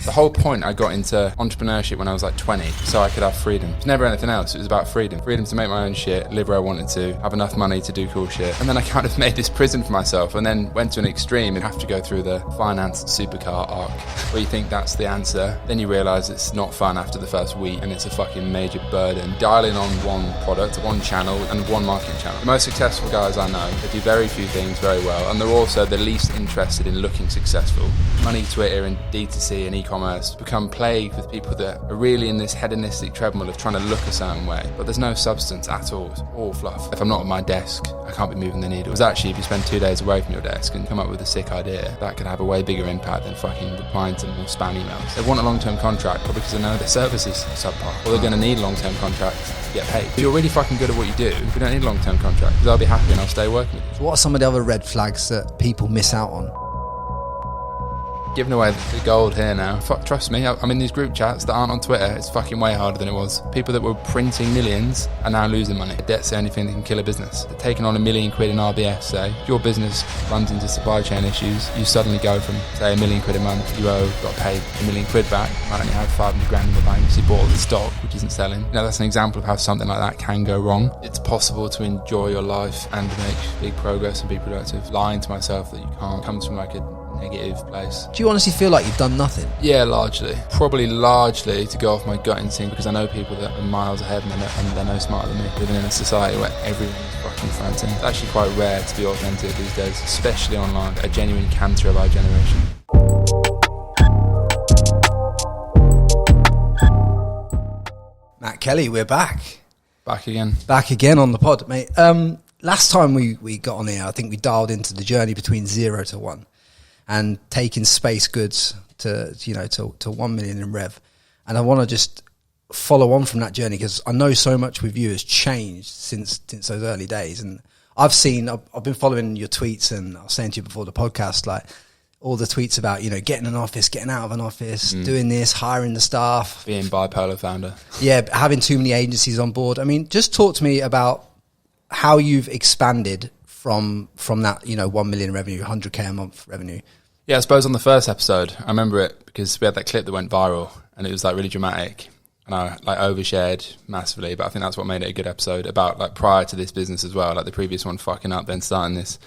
The whole point I got into entrepreneurship when I was like 20, so I could have freedom. It was never anything else. It was about freedom. Freedom to make my own shit, live where I wanted to, have enough money to do cool shit. And then I kind of made this prison for myself and then went to an extreme and have to go through the finance supercar arc where you think that's the answer. Then you realise it's not fun after the first week and it's a fucking major burden. Dialing on one product, one channel and one marketing channel. The most successful guys I know, they do very few things very well and they're also the least interested in looking successful. Money, Twitter and D2C and e-commerce become plagued with people that are really in this hedonistic treadmill of trying to look a certain way, but there's no substance at all. It's all fluff. If I'm not at my desk, I can't be moving the needle. Because actually, if you spend 2 days away from your desk and come up with a sick idea, that could have a way bigger impact than fucking replying to more spam emails. They want a long-term contract probably because they know their service is subpar, or they're going to need a long-term contract to get paid. If you're really fucking good at what you do, you don't need a long-term contract because I'll be happy and I'll stay working with you. So what are some of the other red flags that people miss out on? Giving away the gold here now. Fuck, trust me, I'm in these group chats that aren't on Twitter. It's fucking way harder than it was. People that were printing millions are now losing money. Debt's the only thing that can kill a business. They're taking on £1 million in RBS, say. If your business runs into supply chain issues, you suddenly go from, say, £1 million a month, you got to pay £1 million back. You might only have 500 grand in the bank because you bought all the stock, which isn't selling. You know, that's an example of how something like that can go wrong. It's possible to enjoy your life and make big progress and be productive. Lying to myself that you can't comes from like a negative place. Do you honestly feel like you've done nothing? Yeah, largely. Probably largely to go off my gut instinct because I know people that are miles ahead and they're no smarter than me. Living in a society where everyone's fucking fronting. It's actually quite rare to be authentic these days, especially online. A genuine cancer of our generation. Matt Kelly, we're back. Back again. Back again on the pod, mate. Last time we got on here, I think we dialed into the journey between 0 to 1. And taking SpaceGoods to 1 million in rev. And I want to just follow on from that journey because I know so much with you has changed since those early days. And I've been following your tweets, and I was saying to you before the podcast, like all the tweets about, getting an office, getting out of an office, doing this, hiring the staff. Being bipolar founder. Yeah, having too many agencies on board. I mean, just talk to me about how you've expanded from that, 1 million revenue, 100K a month revenue. Yeah, I suppose on the first episode, I remember it because we had that clip that went viral and it was like really dramatic and I like overshared massively, but I think that's what made it a good episode about like prior to this business as well, like the previous one fucking up, then starting this.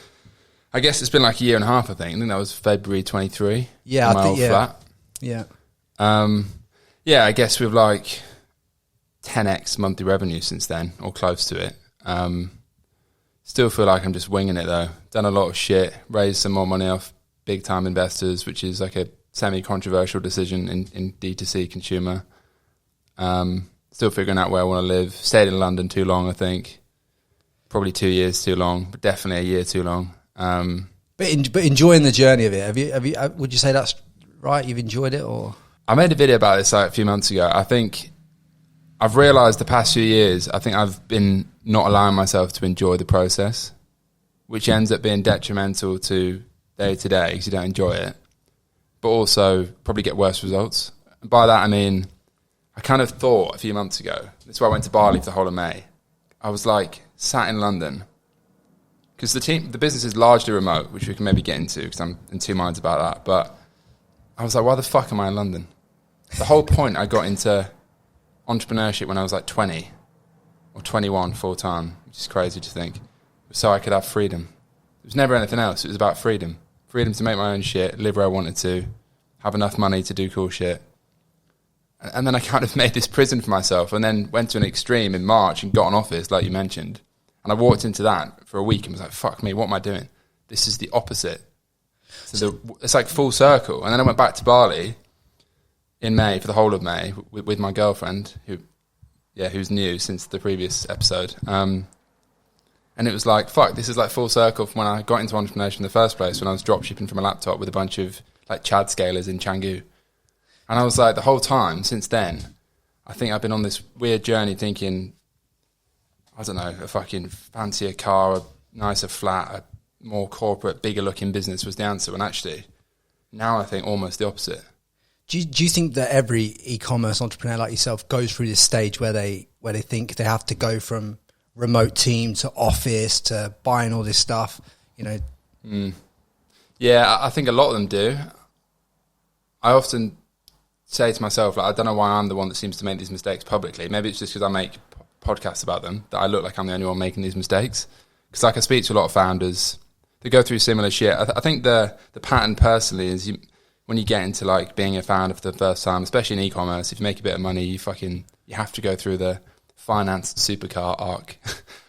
I guess it's been like a year and a half, I think that was February 23. Yeah, I think, yeah. Flat. Yeah. Yeah, I guess we've like 10x monthly revenue since then or close to it. Still feel like I'm just winging it though. Done a lot of shit, raised some more money off big time investors, which is like a semi-controversial decision in D2C consumer. Still figuring out where I want to live. Stayed in London too long, I think. Probably 2 years too long, but definitely a year too long. But enjoying the journey of it. Have you? Would you say that's right? You've enjoyed it, or? I made a video about this like a few months ago. I think I've realised the past few years, I think I've been not allowing myself to enjoy the process, which ends up being detrimental to day to day because you don't enjoy it, but also probably get worse results. And by that I mean, I kind of thought a few months ago, that's why I went to Bali for the whole of May. I was like sat in London because the business is largely remote, which we can maybe get into because I'm in two minds about that. But I was like, why the fuck am I in London? The whole point I got into entrepreneurship when I was like 20 or 21 full time, which is crazy to think, so I could have freedom. It was never anything else. It was about freedom. Freedom to make my own shit, live where I wanted to, have enough money to do cool shit. And then I kind of made this prison for myself and then went to an extreme in March and got an office, like you mentioned. And I walked into that for a week and was like, fuck me, what am I doing? This is the opposite. So it's like full circle. And then I went back to Bali in May, for the whole of May, with my girlfriend, who's new since the previous episode. And it was like, fuck, this is like full circle from when I got into entrepreneurship in the first place, when I was dropshipping from a laptop with a bunch of like Chad scalers in Canggu. And I was like, the whole time since then, I think I've been on this weird journey thinking, I don't know, a fucking fancier car, a nicer flat, a more corporate, bigger looking business was the answer. And actually, now I think almost the opposite. Do you think that every e-commerce entrepreneur like yourself goes through this stage where they think they have to go from remote team to office to buying all this stuff, Yeah, I think a lot of them do. I often say to myself, like, I don't know why I'm the one that seems to make these mistakes publicly. Maybe it's just because I make podcasts about them that I look like I'm the only one making these mistakes. Because like I speak to a lot of founders, they go through similar shit. I think the pattern personally is when you get into like being a founder for the first time, especially in e-commerce, if you make a bit of money, you have to go through the finance supercar arc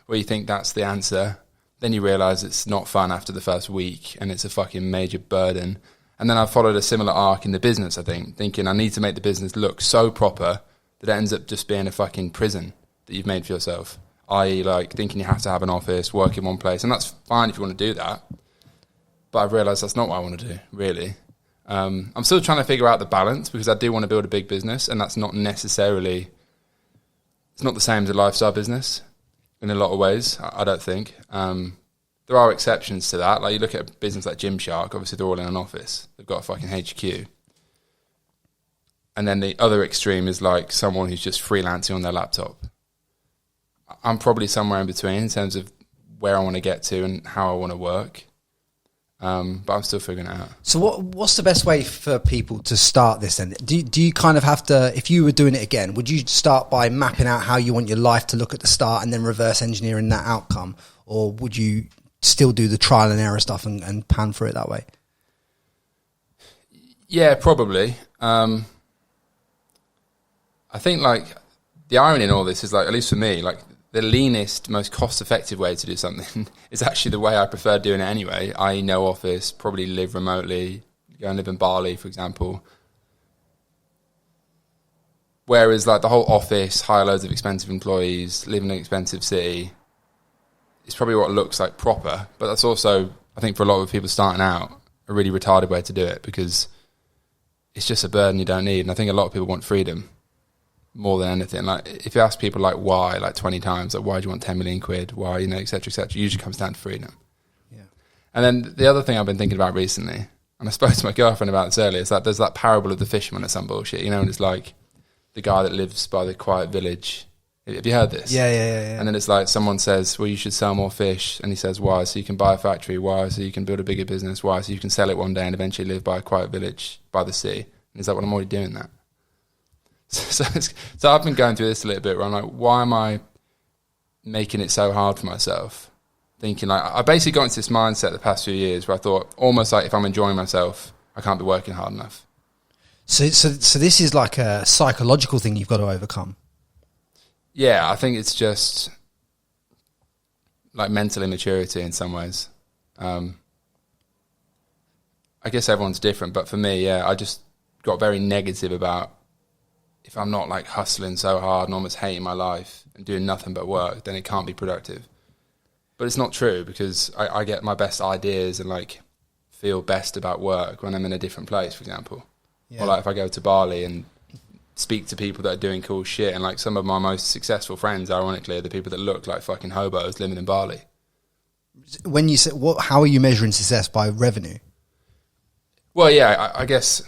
where you think that's the answer. Then you realize it's not fun after the first week and it's a fucking major burden. And then I followed a similar arc in the business, I think, thinking I need to make the business look so proper that it ends up just being a fucking prison that you've made for yourself. I.e., like, thinking you have to have an office, work in one place. And that's fine if you want to do that. But I've realised that's not what I want to do, really. I'm still trying to figure out the balance because I do want to build a big business. And that's not necessarily... It's not the same as a lifestyle business in a lot of ways, I don't think. There are exceptions to that. Like you look at a business like Gymshark, obviously they're all in an office. They've got a fucking HQ. And then the other extreme is like someone who's just freelancing on their laptop. I'm probably somewhere in between in terms of where I want to get to and how I want to work. But I'm still figuring it out. So what's the best way for people to start this then? Do you kind of have to, if you were doing it again, would you start by mapping out how you want your life to look at the start and then reverse engineering that outcome? Or would you still do the trial and error stuff and pan for it that way? Yeah, probably. I think like the irony in all this is like, at least for me, like the leanest, most cost-effective way to do something is actually the way I prefer doing it anyway. I no office, probably live remotely, go and live in Bali, for example. Whereas like the whole office, hire loads of expensive employees, live in an expensive city, it's probably what looks like proper, but that's also, I think for a lot of people starting out, a really retarded way to do it because it's just a burden you don't need. And I think a lot of people want freedom more than anything. Like if you ask people like why, like 20 times, like why do you want 10 million quid? Why, you know, et cetera, it usually comes down to freedom. Yeah. And then the other thing I've been thinking about recently, and I spoke to my girlfriend about this earlier, is that there's that parable of the fisherman or some bullshit, you know, and it's like the guy that lives by the quiet village. Have you heard this? Yeah. And then it's like someone says, well, you should sell more fish. And he says, why? So you can buy a factory. Why? So you can build a bigger business. Why? So you can sell it one day and eventually live by a quiet village by the sea. And he's like, well, I'm already doing that. So I've been going through this a little bit where I'm like, why am I making it so hard for myself? Thinking like, I basically got into this mindset the past few years where I thought almost like if I'm enjoying myself, I can't be working hard enough. So this is like a psychological thing you've got to overcome. Yeah, I think it's just like mental immaturity in some ways. I guess everyone's different, but for me, yeah, I just got very negative about if I'm not like hustling so hard and almost hating my life and doing nothing but work, then it can't be productive. But it's not true because I get my best ideas and like feel best about work when I'm in a different place, for example. Yeah. Or like if I go to Bali and speak to people that are doing cool shit, and like some of my most successful friends, ironically, are the people that look like fucking hobos living in Bali. When you say, how are you measuring success? By revenue? Well, yeah, I guess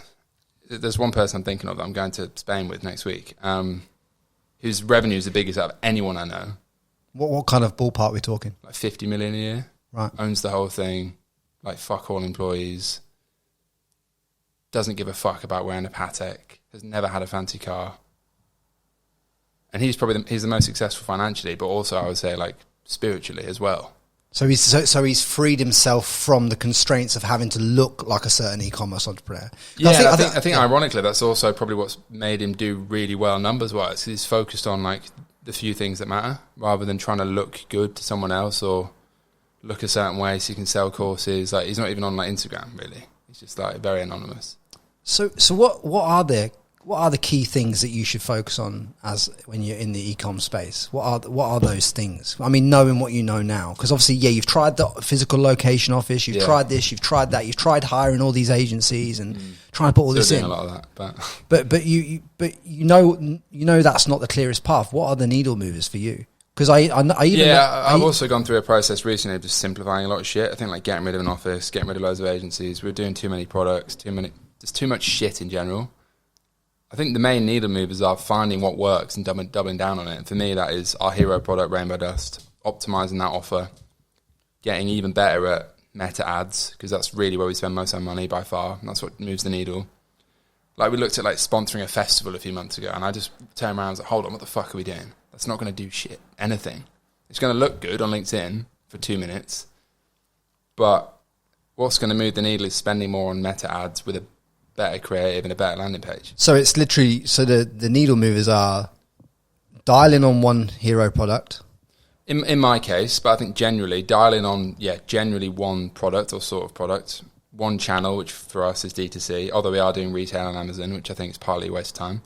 there's one person I'm thinking of that I'm going to Spain with next week, whose revenue is the biggest out of anyone I know. What kind of ballpark are we talking? Like 50 million a year. Right. Owns the whole thing. Like fuck all employees. Doesn't give a fuck about wearing a Patek. Has never had a fancy car. And he's probably he's the most successful financially, but also I would say like spiritually as well. So he's freed himself from the constraints of having to look like a certain e-commerce entrepreneur. Yeah, I think ironically that's also probably what's made him do really well numbers wise. He's focused on like the few things that matter rather than trying to look good to someone else or look a certain way so you can sell courses. Like he's not even on like Instagram really. He's just like very anonymous. So what are the key things that you should focus on as when you're in the e-com space? What are those things? I mean, knowing what you know now, because obviously, yeah, you've tried the physical location office, you've tried this, you've tried that, you've tried hiring all these agencies and trying to put all this in. A lot of that, but you know that's not the clearest path. What are the needle movers for you? Because I've also gone through a process recently of just simplifying a lot of shit. I think like getting rid of an office, getting rid of loads of agencies. We're doing too many products, there's too much shit in general. I think the main needle movers are finding what works and doubling down on it. And for me, that is our hero product, Rainbow Dust, optimizing that offer, getting even better at meta ads, because that's really where we spend most of our money by far. And that's what moves the needle. Like we looked at like sponsoring a festival a few months ago, and I just turned around and was like, hold on, what the fuck are we doing? That's not going to do shit, anything. It's going to look good on LinkedIn for 2 minutes, but what's going to move the needle is spending more on meta ads with a better creative and a better landing page. So it's literally, so the needle movers are dialing on one hero product. In my case, but I think generally dialing on, generally one product or sort of product, one channel, which for us is D2C, although we are doing retail on Amazon, which I think is partly a waste of time,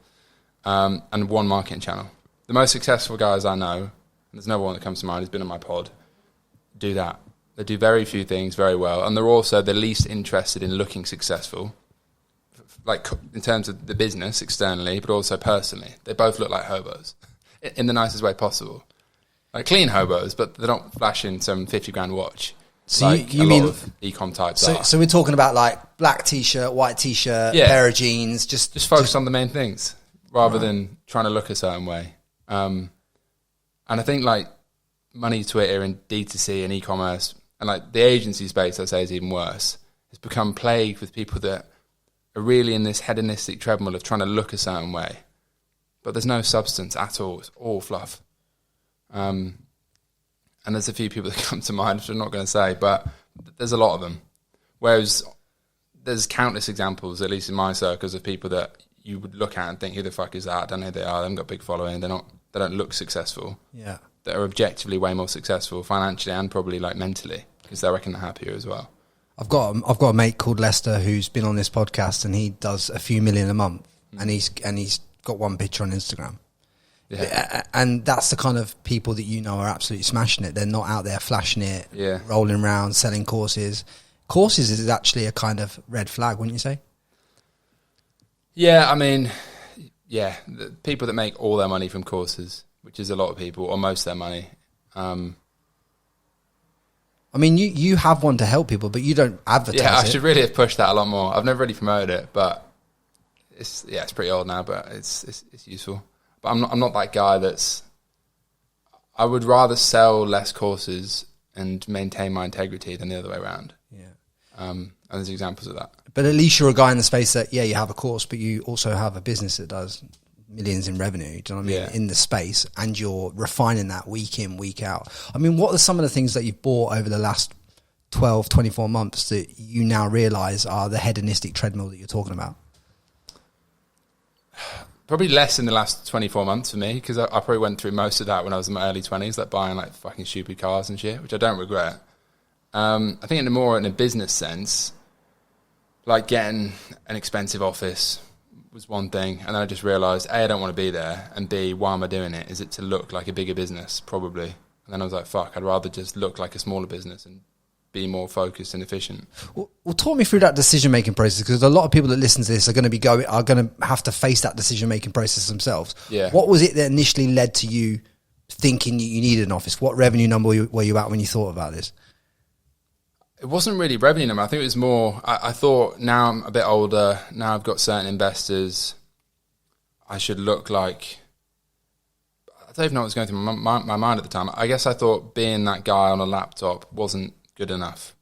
and one marketing channel. The most successful guys I know, and there's no one that comes to mind who's been on my pod, do that. They do very few things very well, and they're also the least interested in looking successful, like in terms of the business externally, but also personally. They both look like hobos in the nicest way possible. Like clean hobos, but they're not flashing some 50 grand watch. So like you mean lot of ECOM types are. So we're talking about like black t-shirt, white t-shirt, pair of jeans, just focus on the main things rather than trying to look a certain way. And I think like money Twitter and D2C and e-commerce and like the agency space, I'd say, is even worse. It's become plagued with people that are really in this hedonistic treadmill of trying to look a certain way, but there's no substance at all. It's all fluff. And there's a few people that come to mind, which I'm not going to say, but there's a lot of them. Whereas there's countless examples, at least in my circles, of people that you would look at and think, who the fuck is that? I don't know who they are. They haven't got a big following. They don't look successful. Yeah. That are objectively way more successful financially and probably like mentally because they reckon they're happier as well. I've got a mate called Lester who's been on this podcast and he does a few million a month and he's got one picture on Instagram. Yeah. And that's the kind of people that you know are absolutely smashing it. They're not out there flashing it, rolling around, selling courses. Courses is actually a kind of red flag, wouldn't you say? Yeah, I mean, the people that make all their money from courses, which is a lot of people, or most of their money. I mean, you have one to help people, but you don't advertise it. Yeah, I should really have pushed that a lot more. I've never really promoted it, but it's pretty old now, but it's useful. But I'm not that guy I would rather sell less courses and maintain my integrity than the other way around. Yeah. And there's examples of that. But at least you're a guy in the space that, you have a course, but you also have a business that does millions in revenue, do you know what I mean? Yeah. In the space, and you're refining that week in, week out. I mean, what are some of the things that you've bought over the last 12, 24 months that you now realise are the hedonistic treadmill that you're talking about? Probably less in the last 24 months for me, because I probably went through most of that when I was in my early 20s, like buying like fucking stupid cars and shit, which I don't regret. I think in a business sense, like getting an expensive office was one thing, and then I just realised, A, I don't want to be there, and B, why am I doing it? Is it to look like a bigger business? Probably. And then I was like, fuck, I'd rather just look like a smaller business and be more focused and efficient. Well, talk me through that decision-making process, because a lot of people that listen to this are going to have to face that decision-making process themselves. Yeah. What was it that initially led to you thinking you needed an office? What revenue number were you at when you thought about this? It wasn't really revenue number. I think it was more, I thought now I'm a bit older, now I've got certain investors, I should look like, I don't even know what was going through my mind at the time. I guess I thought being that guy on a laptop wasn't good enough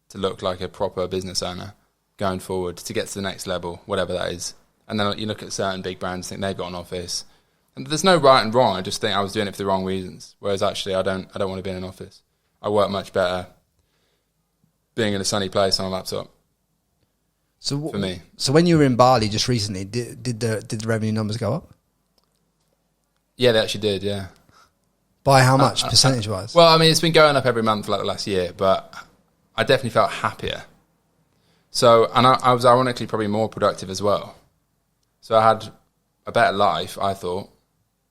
to look like a proper business owner going forward to get to the next level, whatever that is. And then you look at certain big brands, think they've got an office. And there's no right and wrong. I just think I was doing it for the wrong reasons. Whereas actually I don't want to be in an office. I work much better being in a sunny place on a laptop. So for me. So when you were in Bali just recently, did the revenue numbers go up? Yeah, they actually did, yeah. By how much, percentage-wise? Well, I mean, it's been going up every month for like the last year, but I definitely felt happier. So, and I was ironically probably more productive as well. So I had a better life, I thought,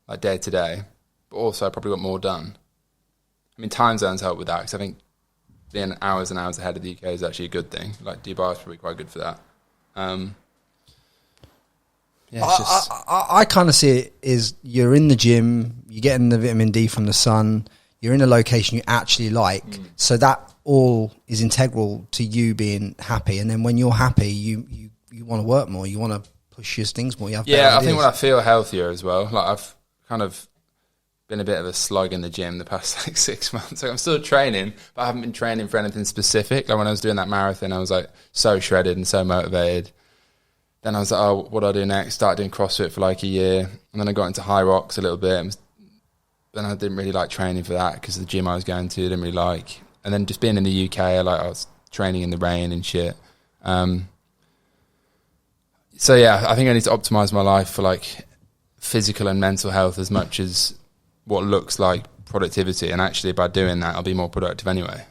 like day to day, but also I probably got more done. I mean, time zones help with that, because I think being hours and hours ahead of the UK is actually a good thing. Like Dubai is probably quite good for that. I kind of see it as you're in the gym, you're getting the vitamin D from the sun, you're in a location you actually like, so that all is integral to you being happy. And then when you're happy, you want to work more, you want to push your things more. You have I think when I feel healthier as well, like I've kind of been a bit of a slug in the gym the past like 6 months. Like I'm still training, but I haven't been training for anything specific. Like when I was doing that marathon, I was like so shredded and so motivated. then I was like, oh, what do I do next? Started doing CrossFit for like a year. And then I got into high rocks a little bit. Then I didn't really like training for that because the gym I was going to, didn't really like. And then just being in the UK, I was training in the rain and shit. So yeah, I think I need to optimize my life for like physical and mental health as much as what looks like productivity. And actually by doing that, I'll be more productive anyway.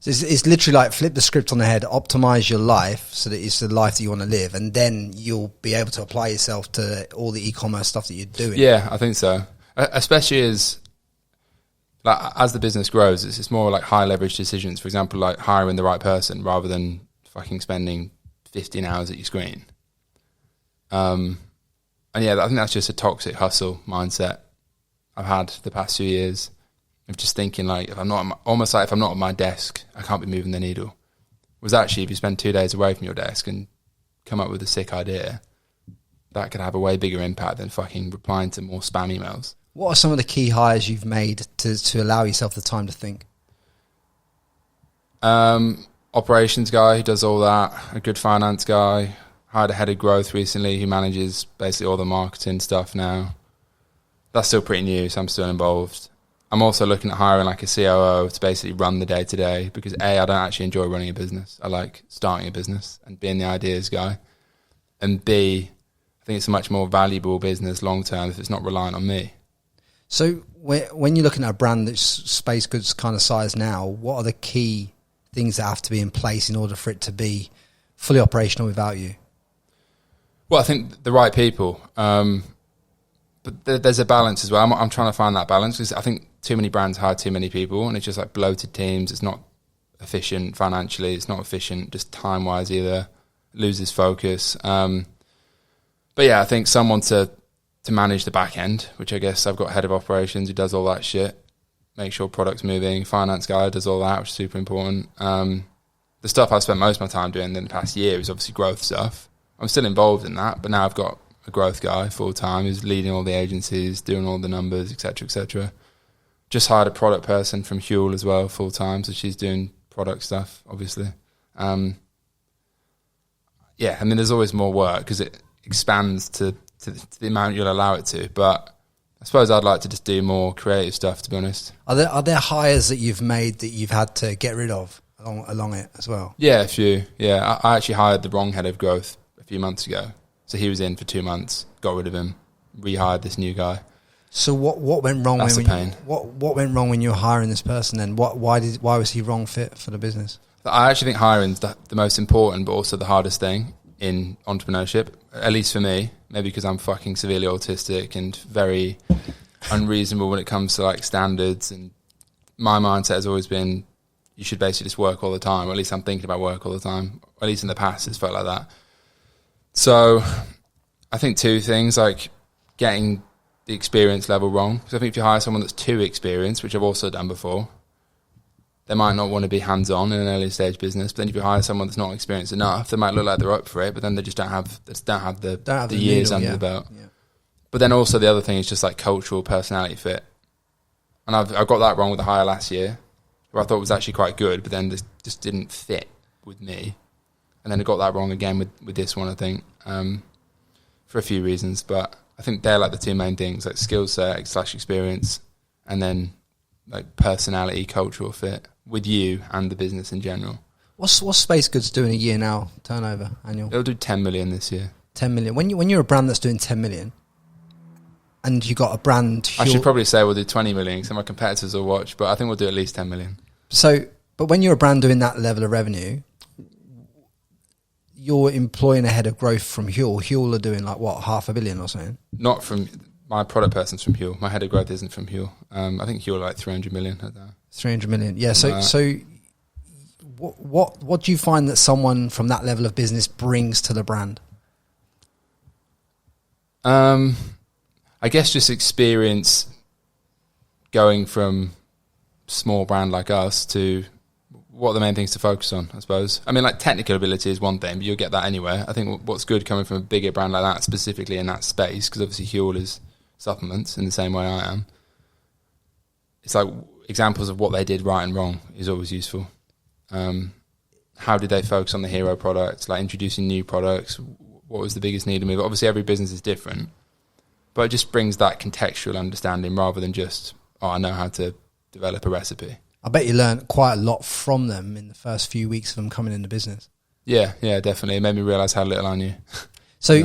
So it's literally like flip the script on the head, optimize your life so that it's the life that you want to live, and then you'll be able to apply yourself to all the e-commerce stuff that you're doing. Yeah, I think so. Especially as the business grows, it's more like high leverage decisions. For example, like hiring the right person rather than fucking spending 15 hours at your screen. And yeah, I think that's just a toxic hustle mindset I've had the past few years. Of just thinking like, if I'm not at my desk, I can't be moving the needle. Was actually, if you spend 2 days away from your desk and come up with a sick idea, that could have a way bigger impact than fucking replying to more spam emails. What are some of the key hires you've made to allow yourself the time to think? Operations guy who does all that, a good finance guy, hired a head of growth recently who manages basically all the marketing stuff now. That's still pretty new, so I'm still involved. I'm also looking at hiring like a COO to basically run the day-to-day because A, I don't actually enjoy running a business. I like starting a business and being the ideas guy. And B, I think it's a much more valuable business long-term if it's not reliant on me. So when you're looking at a brand that's SpaceGoods kind of size now, what are the key things that have to be in place in order for it to be fully operational without you? Well, I think the right people. But there's a balance as well. I'm trying to find that balance because I think too many brands hire too many people and it's just like bloated teams. It's not efficient financially. It's not efficient just time-wise either. It loses focus. But yeah, I think someone to manage the back end, which I guess I've got head of operations who does all that shit, make sure product's moving. Finance guy does all that, which is super important. The stuff I've spent most of my time doing in the past year is obviously growth stuff. I'm still involved in that, but now I've got a growth guy full time who's leading all the agencies, doing all the numbers, etc., etc. Just hired a product person from Huel as well full time, so she's doing product stuff, obviously. Yeah, I mean, there's always more work because it expands to the amount you'll allow it to. But I suppose I'd like to just do more creative stuff, to be honest. Are there hires that you've made that you've had to get rid of along it as well? Yeah, a few. Yeah, I actually hired the wrong head of growth a few months ago. So he was in for 2 months, got rid of him, rehired this new guy. So what went wrong? That's a pain. What went wrong when you were hiring this person? Then why was he wrong fit for the business? I actually think hiring's the most important, but also the hardest thing in entrepreneurship. At least for me, maybe because I'm fucking severely autistic and very unreasonable when it comes to like standards. And my mindset has always been, you should basically just work all the time. Or at least I'm thinking about work all the time. Or at least in the past, it's felt like that. So I think two things, like getting the experience level wrong. Because I think if you hire someone that's too experienced, which I've also done before, they might not want to be hands-on in an early stage business. But then if you hire someone that's not experienced enough, they might look like they're up for it, but then they just don't have the years under the belt. Yeah. But then also the other thing is just like cultural personality fit. And I've got that wrong with the hire last year, where I thought was actually quite good, but then this just didn't fit with me. And then I got that wrong again with this one, I think, for a few reasons. But I think they're like the two main things, like skill set / experience, and then like personality, cultural fit with you and the business in general. What's SpaceGoods doing a year now, turnover, annual? It'll do 10 million this year. 10 million. When you're a brand that's doing 10 million, and you got a brand... I should probably say we'll do 20 million, so my competitors will watch, but I think we'll do at least 10 million. So, but when you're a brand doing that level of revenue, you're employing a head of growth from Huel. Huel are doing like, what, 500 million or something? Not from... My product person's from Huel. My head of growth isn't from Huel. I think Huel are like 300 million at that. 300 million, yeah. So what do you find that someone from that level of business brings to the brand? I guess just experience going from small brand like us to what are the main things to focus on, I suppose. I mean, like technical ability is one thing, but you'll get that anywhere. I think what's good coming from a bigger brand like that, specifically in that space, because obviously Huel is supplements in the same way I am. It's like examples of what they did right and wrong is always useful. How did they focus on the hero products, like introducing new products? what was the biggest need of me. But obviously every business is different. But it just brings that contextual understanding rather than just, I know how to develop a recipe. I bet you learned quite a lot from them in the first few weeks of them coming into business. Yeah, definitely. It made me realise how little I knew. So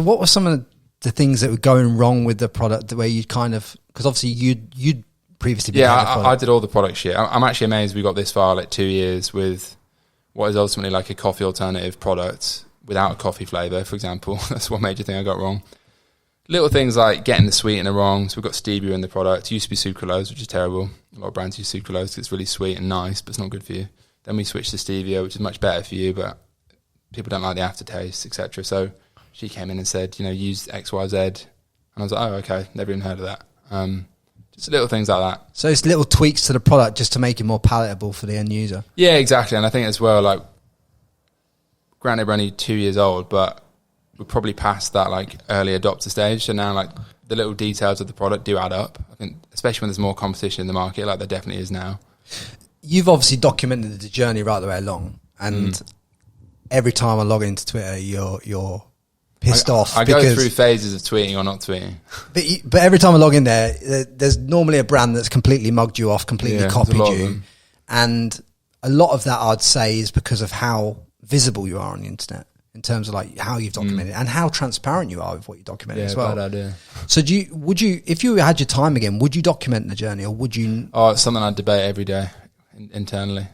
what were some of the things that were going wrong with the product, the way you kind of, because obviously you'd previously been I did all the product shit. I'm actually amazed we got this far, like 2 years, with what is ultimately like a coffee alternative product without a coffee flavour, for example. That's one major thing I got wrong. Little things like getting the sweetener wrong. So we've got stevia in the product. It used to be sucralose, which is terrible. A lot of brands use sucralose because it's really sweet and nice, but it's not good for you. Then we switched to stevia, which is much better for you, but people don't like the aftertaste, etc. So she came in and said, use X, Y, Z. And I was like, oh, okay, never even heard of that. Just little things like that. So it's little tweaks to the product just to make it more palatable for the end user. Yeah, exactly. And I think as well, like, granted we're only 2 years old, but we're probably past that like early adopter stage. So now like the little details of the product do add up. I think especially when there's more competition in the market, like there definitely is now. You've obviously documented the journey right the way along, and every time I log into Twitter, you're pissed off. I go through phases of tweeting or not tweeting. But every time I log in there's normally a brand that's completely mugged you off, completely copied you. And a lot of that, I'd say, is because of how visible you are on the internet in terms of like how you've documented and how transparent you are with what you document as well. Bad idea. So would you, if you had your time again, would you document the journey, or would you? Oh, it's something I debate every day internally.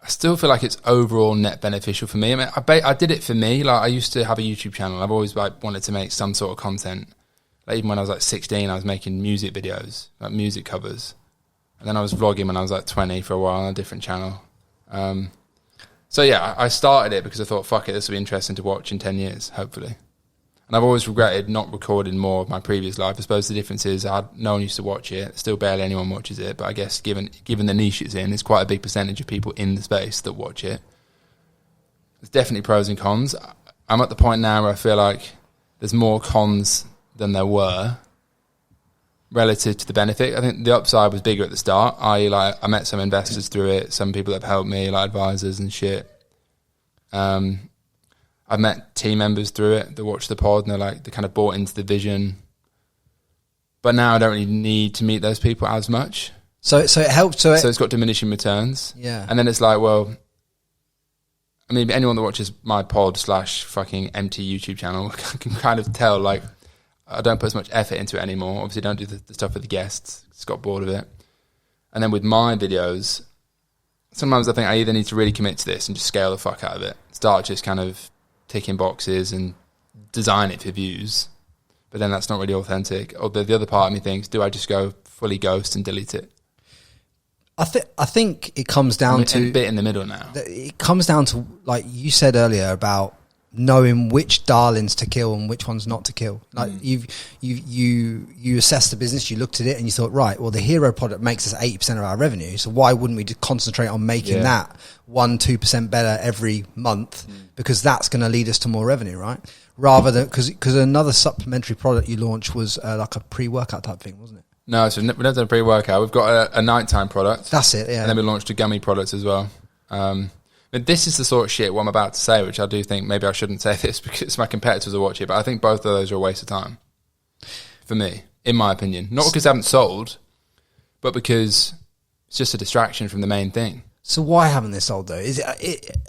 I still feel like it's overall net beneficial for me. I mean, I did it for me. Like, I used to have a YouTube channel. I've always like wanted to make some sort of content. Like, even when I was like 16, I was making music videos, like music covers. And then I was vlogging when I was like 20 for a while on a different channel. So yeah, I started it because I thought, fuck it, this will be interesting to watch in 10 years, hopefully. And I've always regretted not recording more of my previous life. I suppose the difference is no one used to watch it. Still barely anyone watches it. But I guess given the niche it's in, it's quite a big percentage of people in the space that watch it. There's definitely pros and cons. I'm at the point now where I feel like there's more cons than there were relative to the benefit. I think the upside was bigger at the start. I met some investors through it, some people that have helped me, like advisors and shit. I've met team members through it that watch the pod and they kind of bought into the vision. But now I don't really need to meet those people as much. So it helps. So it's got diminishing returns. Yeah. And then it's like, well, I mean, anyone that watches my pod / fucking empty YouTube channel can kind of tell, like, I don't put as much effort into it anymore. Obviously, don't do the stuff with the guests. Just got bored of it. And then with my videos, sometimes I think I either need to really commit to this and just scale the fuck out of it. Start just kind of ticking boxes and design it for views. But then that's not really authentic. Or the other part of me thinks, do I just go fully ghost and delete it? I think it comes down to a bit in the middle now. It comes down to, like you said earlier, about knowing which darlings to kill and which ones not to kill. Like you assessed the business, you looked at it and you thought, right, well, the hero product makes us 80% of our revenue, so why wouldn't we just concentrate on making that 1-2% better every month, because that's going to lead us to more revenue, right? Rather than because another supplementary product you launched was like a pre-workout type thing, wasn't it? No, so we've never done a pre-workout. We've got a nighttime product. That's it, yeah. And then we launched a gummy product as well. But this is the sort of shit what I'm about to say, which I do think maybe I shouldn't say this because my competitors will watch it, but I think both of those are a waste of time for me, in my opinion. Not because they haven't sold, but because it's just a distraction from the main thing. So why haven't they sold though? Is it?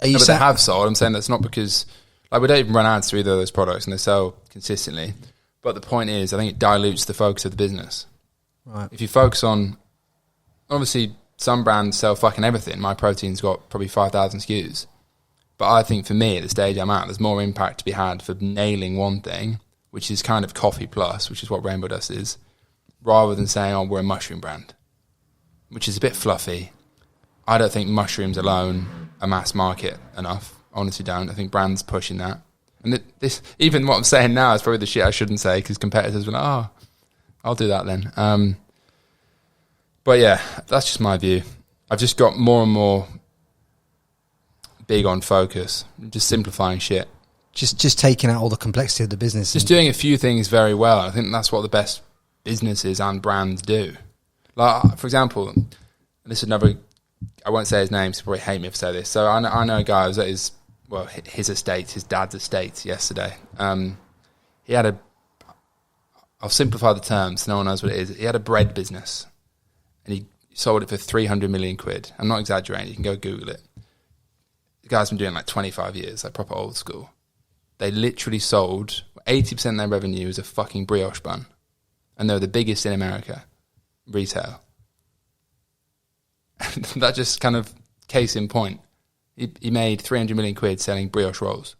Are you but they have sold. I'm saying that's not because, like, we don't even run ads through either of those products and they sell consistently. But the point is, I think it dilutes the focus of the business. Right. If you focus on, obviously, some brands sell fucking everything. My protein's got probably 5,000 SKUs. But I think for me, at the stage I'm at, there's more impact to be had for nailing one thing, which is kind of coffee plus, which is what Rainbow Dust is, rather than saying, oh, we're a mushroom brand, which is a bit fluffy. I don't think mushrooms alone are mass market enough. Honestly don't. I think brands pushing that. And this, even what I'm saying now is probably the shit I shouldn't say because competitors will be like, oh, I'll do that then. But yeah, that's just my view. I've just got more and more big on focus, just simplifying shit. Just taking out all the complexity of the business. Just doing a few things very well. I think that's what the best businesses and brands do. Like, for example, this is another, I won't say his name, so he'll probably hate me if I say this. So I know a guy that is his estate, his dad's estate yesterday. He had I'll simplify the terms so no one knows what it is. He had a bread business and he sold it for 300 million quid. I'm not exaggerating. You can go Google it. The guy's been doing like 25 years, like proper old school. They literally sold 80% of their revenue as a fucking brioche bun. And they were the biggest in America, retail. That just kind of case in point. He made 300 million quid selling brioche rolls.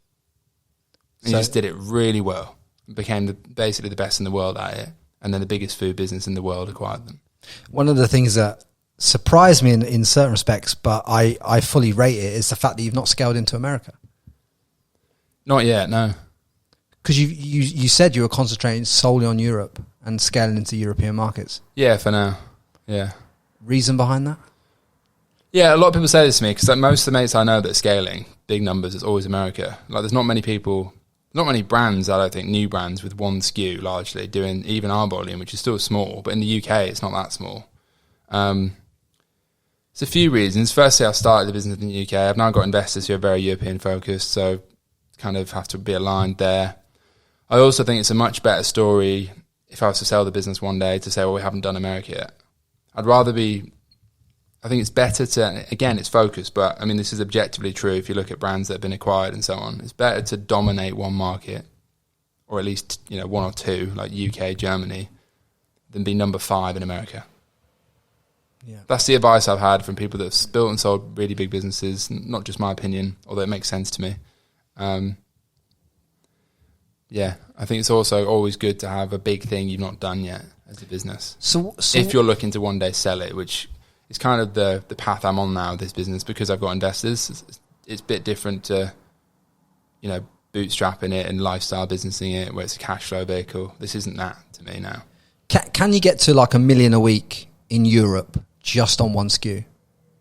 And he just did it really well. Became basically the best in the world at it. And then the biggest food business in the world acquired them. One of the things that surprised me in certain respects, but I fully rate it, is the fact that you've not scaled into America. Not yet, no. Because you said you were concentrating solely on Europe and scaling into European markets. Yeah, for now. Yeah. Reason behind that? Yeah, a lot of people say this to me because like, most of the mates I know that are scaling big numbers, it's always America. Like, there's not many people, not many brands, I don't think, new brands with one SKU largely doing even our volume, which is still small. But in the UK, it's not that small. There's a few reasons. Firstly, I started the business in the UK. I've now got investors who are very European focused, so kind of have to be aligned there. I also think it's a much better story if I was to sell the business one day to say, well, we haven't done America yet. I'd rather be, I think it's better to, again, it's focused, but I mean, this is objectively true if you look at brands that have been acquired and so on. It's better to dominate one market, or at least, you know, one or two, like UK, Germany, than be number 5 in America. Yeah. That's the advice I've had from people that have built and sold really big businesses, not just my opinion, although it makes sense to me. Yeah, I think it's also always good to have a big thing you've not done yet as a business. So if you're looking to one day sell it, which is kind of the path I'm on now with this business, because I've got investors, it's a bit different to, you know, bootstrapping it and lifestyle businessing it where it's a cash flow vehicle. This isn't that to me now. Can you get to like $1 million a week in Europe just on one SKU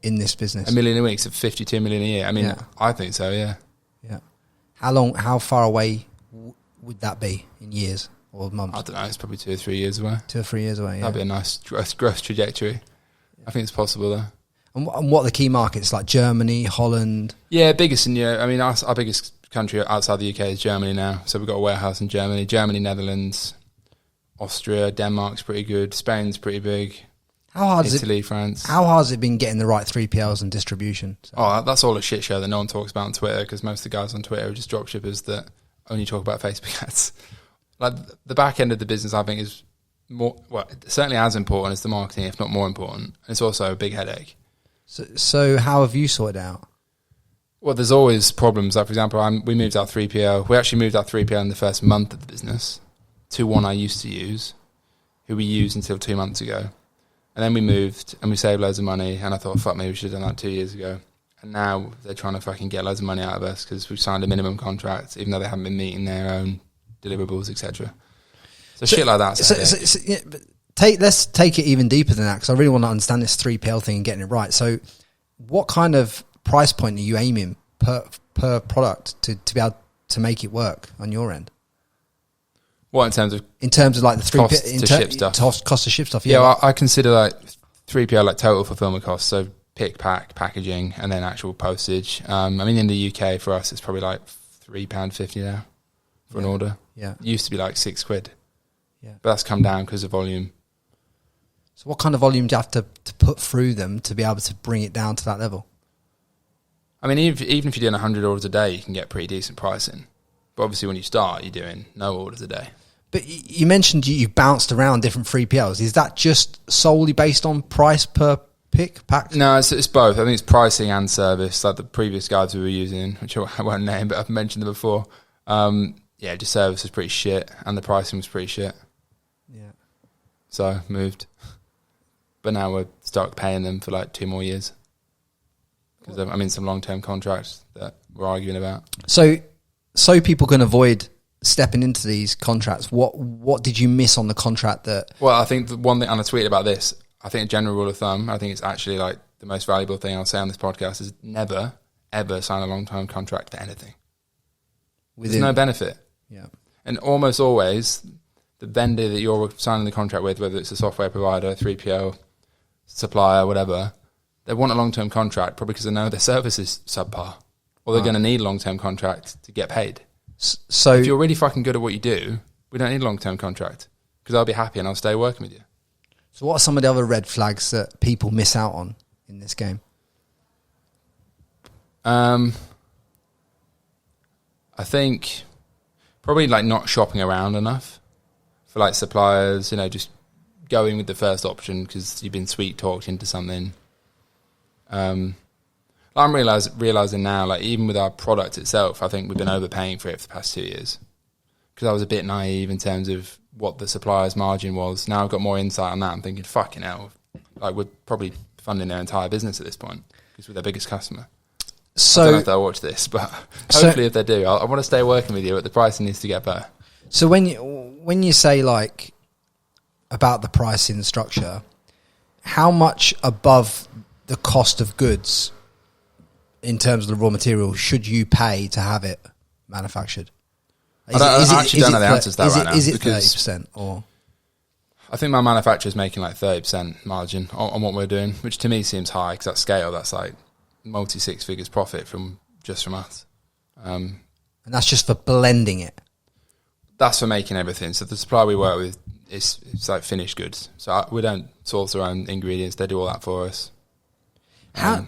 in this business? $1 million a week, so 52 million a year. I mean, yeah. I think so, yeah. Yeah. How far away would that be in years or months? I don't know, it's probably 2 or 3 years away. 2 or 3 years away, yeah. That'd be a nice growth trajectory. Yeah. I think it's possible though. And what are the key markets, like Germany, Holland? Yeah, biggest in Europe. I mean, our biggest country outside the UK is Germany now. So we've got a warehouse in Germany, Netherlands, Austria, Denmark's pretty good, Spain's pretty big. Italy, France. How hard has it been getting the right 3PLs and distribution? So. Oh, that's all a shit show that no one talks about on Twitter, because most of the guys on Twitter are just dropshippers that only talk about Facebook ads. Like, the back end of the business, I think, is more, well, certainly as important as the marketing, if not more important. It's also a big headache. So how have you sorted out? Well, there's always problems. Like, for example, we moved our 3PL. We actually moved our 3PL in the first month of the business to one I used to use, who we used until 2 months ago. And then we moved and we saved loads of money. And I thought, fuck me, we should have done that 2 years ago. And now they're trying to fucking get loads of money out of us because we've signed a minimum contract, even though they haven't been meeting their own deliverables, etc. So shit like that. Yeah, but let's take it even deeper than that, because I really want to understand this 3PL thing and getting it right. So what kind of price point are you aiming per product to be able to make it work on your end? What, in terms of like the 3PL to ship stuff? Cost to ship stuff. Yeah, well, I consider like 3PL like total fulfillment costs. So pick, pack, packaging, and then actual postage. I mean, in the UK for us, it's probably like £3.50 now for an order. Yeah, it used to be like £6. Yeah, but that's come down because of volume. So what kind of volume do you have to put through them to be able to bring it down to that level? I mean, even if you're doing 100 orders a day, you can get pretty decent pricing. But obviously when you start, you're doing no orders a day. But you mentioned you bounced around different 3PLs. Is that just solely based on price per pick, pack? No, it's both. I think it's pricing and service. Like the previous guys we were using, which I won't name, but I've mentioned them before. Yeah, just service was pretty shit and the pricing was pretty shit. Yeah. So moved. But now we're stuck paying them for like 2 more years. Because I'm in some long-term contracts that we're arguing about. So people can avoid stepping into these contracts. What did you miss on the contract that? Well, I think the one thing, and I tweeted about this, I think a general rule of thumb, I think it's actually like the most valuable thing I'll say on this podcast is never, ever sign a long-term contract for anything. There's no benefit. Yeah. And almost always, the vendor that you're signing the contract with, whether it's a software provider, 3PL, supplier, whatever, they want a long-term contract probably because they know their service is subpar. or they're going to need a long-term contract to get paid. So if you're really fucking good at what you do, we don't need a long-term contract because I'll be happy and I'll stay working with you. So what are some of the other red flags that people miss out on in this game? I think probably like not shopping around enough for like suppliers, you know, just going with the first option because you've been sweet talked into something. I'm realizing now, like even with our product itself, I think we've been overpaying for it for the past 2 years because I was a bit naive in terms of what the supplier's margin was. Now I've got more insight on that. I'm thinking, fucking hell, like we're probably funding their entire business at this point because we're their biggest customer. So I don't know if they'll watch this, but hopefully if they do, I want to stay working with you, but the pricing needs to get better. So when you say like about the pricing structure, how much above the cost of goods in terms of the raw material should you pay to have it manufactured? I actually don't know the answer to that right now. Is it 30% or? I think my manufacturer's making like 30% margin on what we're doing, which to me seems high because that scale, that's like multi-six figures profit from us. And that's just for blending it? That's for making everything. So the supplier we work with, it's like finished goods. So we don't source our own ingredients. They do all that for us. How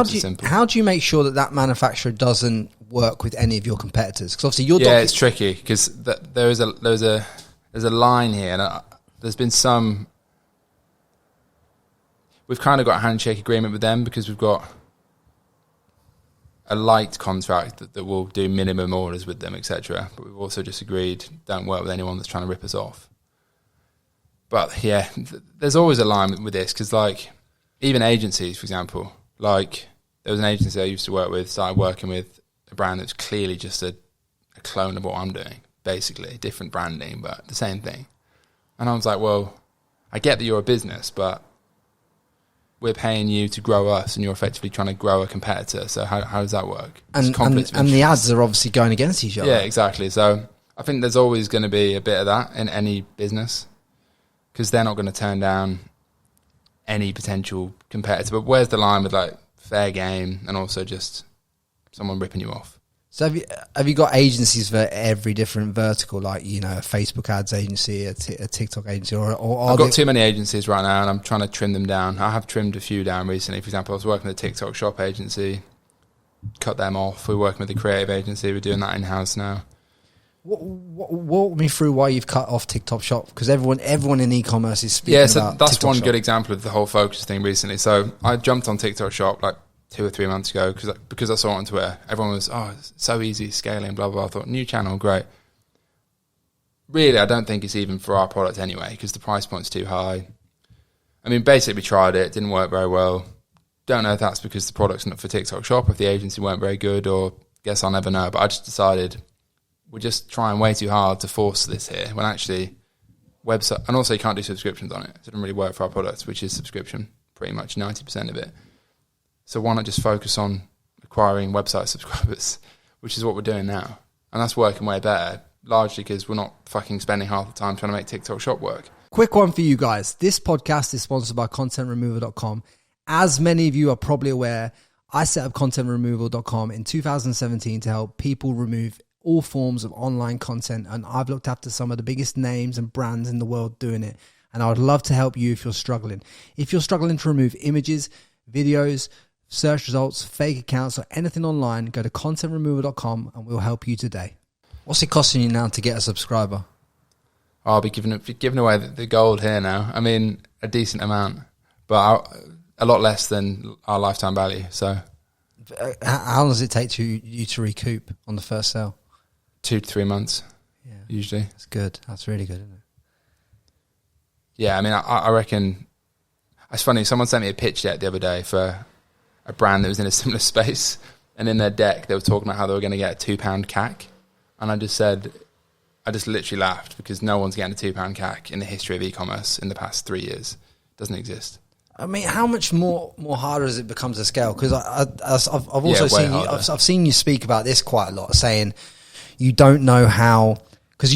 do you make sure that manufacturer doesn't work with any of your competitors? Because obviously it's tricky because there's a line here, and there's been some. We've kind of got a handshake agreement with them because we've got a light contract that will do minimum orders with them, etc. But we've also just agreed don't work with anyone that's trying to rip us off. But yeah, there's always a line with this because like. Even agencies, for example, like there was an agency I used to work with, started working with a brand that's clearly just a clone of what I'm doing, basically. Different branding, but the same thing. And I was like, well, I get that you're a business, but we're paying you to grow us and you're effectively trying to grow a competitor. So how does that work? And the ads are obviously going against each other. Yeah, exactly. So I think there's always going to be a bit of that in any business because they're not going to turn down any potential competitor. But where's the line with like fair game and also just someone ripping you off? So have you got agencies for every different vertical, like, you know, a Facebook ads agency, a TikTok agency, or I've got too many agencies right now and I'm trying to trim them down. I have trimmed a few down recently. For example, I was working with a TikTok shop agency, cut them off. We're working with a creative agency. We're doing that in-house now. Walk me through why you've cut off TikTok Shop, because everyone in e-commerce is speaking about that's TikTok one Shop. good example of the whole focus thing recently. So I jumped on TikTok Shop like 2 or 3 months ago because I saw it on Twitter. Everyone was, it's so easy scaling, blah, blah, blah. I thought, new channel, great. Really, I don't think it's even for our product anyway because the price point's too high. I mean, basically we tried it, didn't work very well. Don't know if that's because the product's not for TikTok Shop, if the agency weren't very good, or guess I'll never know. But I just decided we're just trying way too hard to force this here when actually website, and also you can't do subscriptions on it. It doesn't really work for our product, which is subscription, pretty much 90% of it. So why not just focus on acquiring website subscribers, which is what we're doing now. And that's working way better, largely because we're not fucking spending half the time trying to make TikTok Shop work. Quick one for you guys. This podcast is sponsored by contentremover.com. As many of you are probably aware, I set up contentremoval.com in 2017 to help people remove all forms of online content, and I've looked after some of the biggest names and brands in the world doing it, and I would love to help you if you're struggling. If you're struggling to remove images, videos, search results, fake accounts, or anything online, go to contentremover.com and we'll help you today. What's it costing you now to get a subscriber? I'll be giving away the gold here now. I mean, a decent amount, but a lot less than our lifetime value. So how long does it take you to recoup on the first sale? 2 to 3 months, usually. That's good. That's really good, isn't it? Yeah, I mean, I reckon... It's funny, someone sent me a pitch deck the other day for a brand that was in a similar space, and in their deck, they were talking about how they were going to get a £2 CAC, and I just literally laughed, because no one's getting a £2 CAC in the history of e-commerce in the past 3 years. It doesn't exist. I mean, how much more harder as it becomes a scale? Because I've also I've seen you speak about this quite a lot, saying... You don't know how, because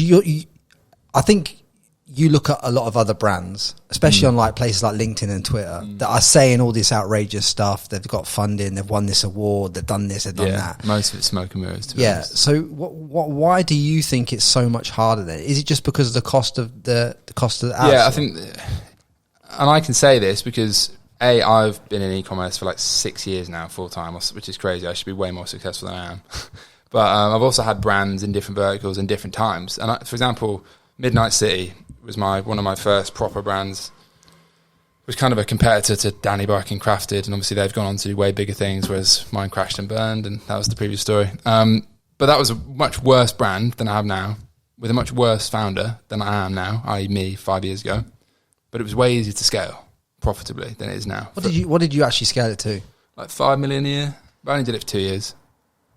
I think you look at a lot of other brands, especially on like places like LinkedIn and Twitter, that are saying all this outrageous stuff. They've got funding, they've won this award, they've done this, they've done that. Most of it's smoke and mirrors. To be honest. So why do you think it's so much harder then? Is it just because of the cost of the ads? Yeah, I think, and I can say this because I've been in e-commerce for like 6 years now, full time, which is crazy. I should be way more successful than I am. But I've also had brands in different verticals in different times. And for example, Midnight City was one of my first proper brands. It was kind of a competitor to Danny Bike and Crafted, and obviously they've gone on to do way bigger things, whereas mine crashed and burned, and that was the previous story. But that was a much worse brand than I have now, with a much worse founder than I am now, i.e. me 5 years ago. But it was way easier to scale profitably than it is now. What did you actually scale it to? Like 5 million a year. But I only did it for 2 years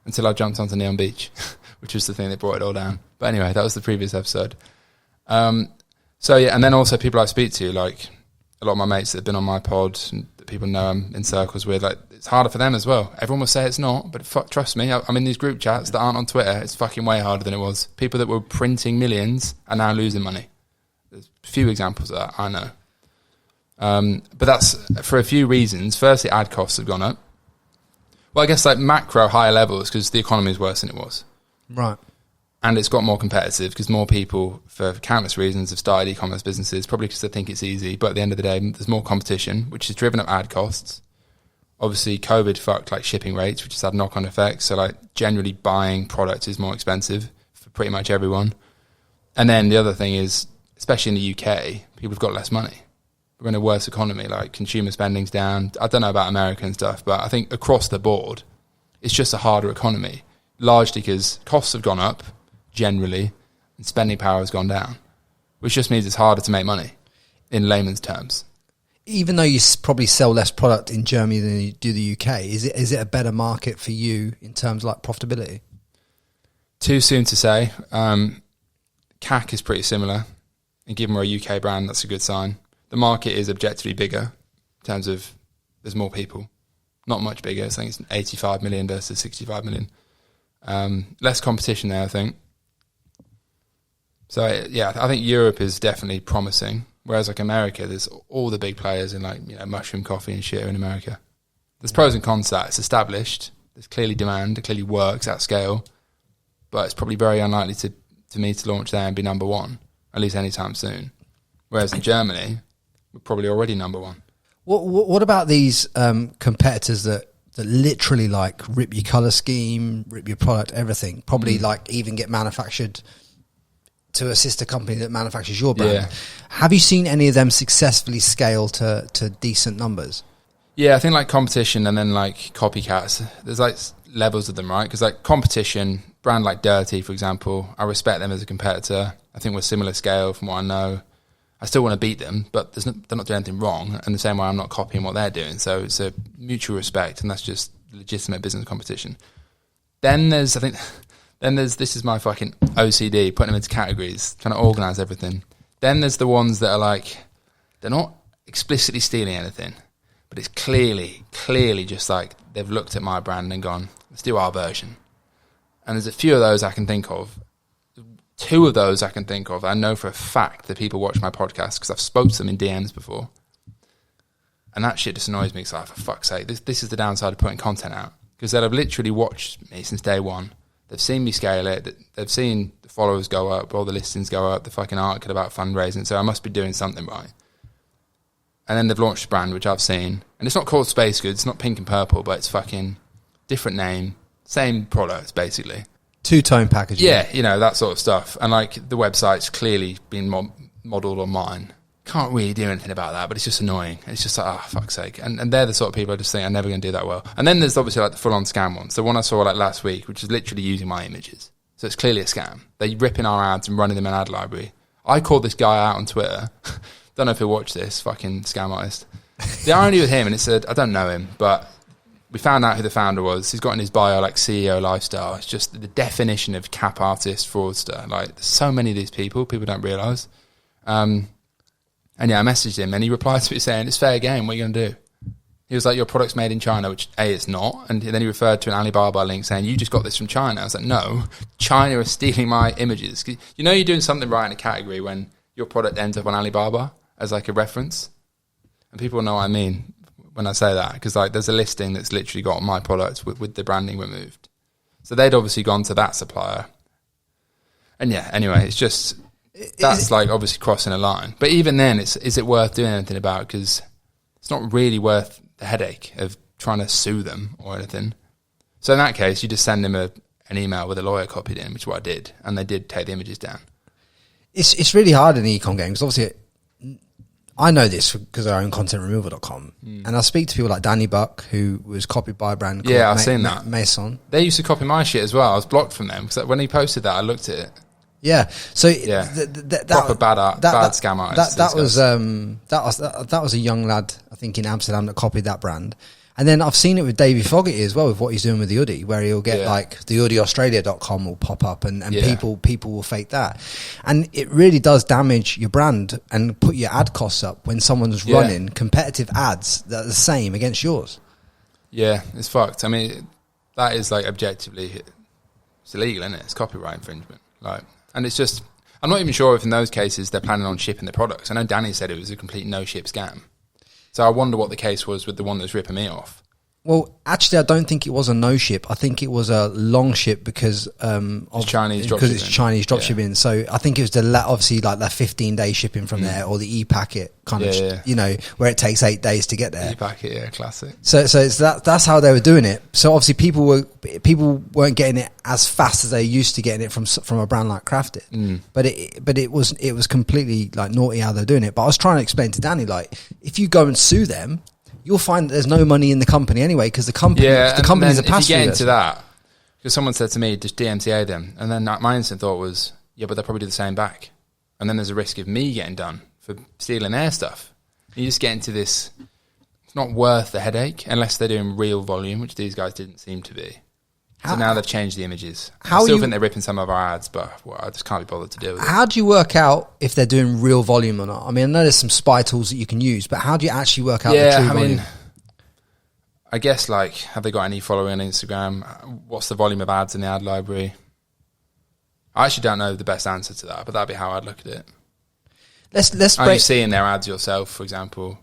until I jumped onto Neon Beach, which was the thing that brought it all down. But anyway, that was the previous episode. So yeah, and then also people I speak to, like a lot of my mates that have been on my pod and that people know I'm in circles with, like it's harder for them as well. Everyone will say it's not, but trust me, I'm in these group chats that aren't on Twitter. It's fucking way harder than it was. People that were printing millions are now losing money. There's a few examples of that, I know. But that's for a few reasons. Firstly, ad costs have gone up. Well, I guess like macro higher levels because the economy is worse than it was. Right. And it's got more competitive because more people, for countless reasons, have started e-commerce businesses, probably because they think it's easy. But at the end of the day, there's more competition, which has driven up ad costs. Obviously, COVID fucked like shipping rates, which has had knock-on effects. So like generally buying products is more expensive for pretty much everyone. And then the other thing is, especially in the UK, people have got less money. We're in a worse economy, like consumer spending's down. I don't know about America and stuff, but I think across the board, it's just a harder economy, largely because costs have gone up, generally, and spending power has gone down, which just means it's harder to make money in layman's terms. Even though you probably sell less product in Germany than you do the UK, is it a better market for you in terms of like profitability? Too soon to say. CAC is pretty similar, and given we're a UK brand, that's a good sign. The market is objectively bigger in terms of there's more people, not much bigger. I think it's 85 million versus 65 million. Less competition there, I think. So yeah, I think Europe is definitely promising. Whereas like America, there's all the big players in like mushroom coffee and shit in America. There's pros and cons to that. It's established. There's clearly demand. It clearly works at scale. But it's probably very unlikely to me to launch there and be number one, at least anytime soon. Whereas in Germany, we're probably already number one. What about these competitors that literally like rip your color scheme, rip your product, everything? Probably like even get manufactured to a sister company that manufactures your brand. Yeah. Have you seen any of them successfully scale to decent numbers? Yeah, I think like competition and then like copycats, there's like levels of them, right? Because like competition, brand like Dirty, for example, I respect them as a competitor. I think we're similar scale from what I know. I still want to beat them, but they're not doing anything wrong. And the same way I'm not copying what they're doing. So it's a mutual respect, and that's just legitimate business competition. Then there's this is my fucking OCD, putting them into categories, trying to organise everything. Then there's the ones that are like, they're not explicitly stealing anything, but it's clearly just like they've looked at my brand and gone, let's do our version. And there's a few of those I can think of. Two of those I can think of. I know for a fact that people watch my podcast because I've spoken to them in DMs before. And that shit just annoys me because, like, for fuck's sake, this is the downside of putting content out. Because they'll have literally watched me since day one. They've seen me scale it. They've seen the followers go up, all the listings go up, the fucking article about fundraising. So I must be doing something right. And then they've launched a brand, which I've seen. And it's not called SpaceGoods. It's not pink and purple, but it's fucking different name. Same products, basically. Two-tone packaging. Yeah, that sort of stuff. And like the website's clearly been modelled on mine. Can't really do anything about that, but it's just annoying. It's just like, fuck's sake. And they're the sort of people I just think are never going to do that well. And then there's obviously like the full-on scam ones. The one I saw like last week, which is literally using my images. So it's clearly a scam. They're ripping our ads and running them in ad library. I called this guy out on Twitter. Don't know if he'll watch this, fucking scam artist. The irony with him, and it said, I don't know him, but we found out who the founder was. He's got in his bio like CEO lifestyle. It's just the definition of cap artist, fraudster. Like there's so many of these people don't realise. And yeah, I messaged him and he replied to me saying, it's fair game, what are you going to do? He was like, your product's made in China, which A, it's not. And then he referred to an Alibaba link saying, you just got this from China. I was like, no, China is stealing my images. You know you're doing something right in a category when your product ends up on Alibaba as like a reference. And people know what I mean when I say that, because like there's a listing that's literally got my product with the branding removed. So they'd obviously gone to that supplier. And yeah, anyway, it's just, that's like obviously crossing a line. But even then, is it worth doing anything about? Because it's not really worth the headache of trying to sue them or anything. So in that case, you just send them an email with a lawyer copied in, which is what I did. And they did take the images down. It's really hard in the e-com game, because obviously I know this because I own contentremoval.com, and I speak to people like Danny Buck, who was copied by a brand called I've seen that. Mason. They used to copy my shit as well. I was blocked from them because when he posted that, I looked at it. Yeah, so proper bad scam artist. That was a young lad, I think, in Amsterdam that copied that brand. And then I've seen it with Davey Fogarty as well, with what he's doing with the hoodie, where he'll get like the hoodieaustralia.com will pop up and people will fake that. And it really does damage your brand and put your ad costs up when someone's running competitive ads that are the same against yours. Yeah, it's fucked. I mean, that is like objectively, it's illegal, isn't it? It's copyright infringement. Like, and it's just, I'm not even sure if in those cases they're planning on shipping the products. I know Danny said it was a complete no-ship scam. So I wonder what the case was with the one that's ripping me off. Well, actually, I don't think it was a no ship. I think it was a long ship because it's Chinese dropshipping. So I think it was obviously like that 15-day shipping from there, or the e-packet kind of, you know, where it takes 8 days to get there. E-packet, classic. So it's that's how they were doing it. So obviously people weren't getting it as fast as they used to getting it from a brand like Crafted. But it was completely like naughty how they're doing it. But I was trying to explain to Danny, like, if you go and sue them, you'll find that there's no money in the company anyway, because the company's a pass-through. If you get into that, because someone said to me, just DMCA them, and then my instant thought was, yeah, but they'll probably do the same back. And then there's a risk of me getting done for stealing their stuff. You just get into this, it's not worth the headache, unless they're doing real volume, which these guys didn't seem to be. So now they've changed the images. I still think they're ripping some of our ads, but I just can't be bothered to deal with it. How do you work out if they're doing real volume or not? I mean, I know there's some spy tools that you can use, but how do you actually work out the true volume? I guess, like, have they got any following on Instagram? What's the volume of ads in the ad library? I actually don't know the best answer to that, but that'd be how I'd look at it. Let's Are you seeing their ads yourself, for example?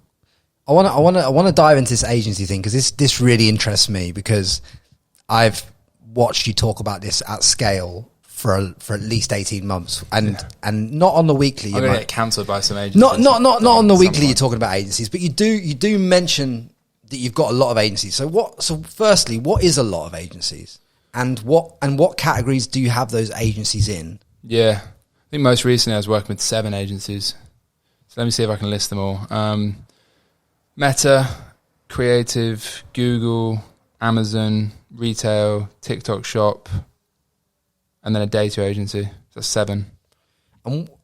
I want to dive into this agency thing, because this really interests me, because I've watched you talk about this at scale for at least 18 months, and not on the weekly. I'm going to get cancelled by some agencies. Not on the weekly. You're talking about agencies, but you do mention that you've got a lot of agencies. So firstly, what is a lot of agencies, and what categories do you have those agencies in? Yeah, I think most recently I was working with 7 agencies. So let me see if I can list them all. Meta, Creative, Google, Amazon, Retail, TikTok Shop, and then a data agency. That's 7.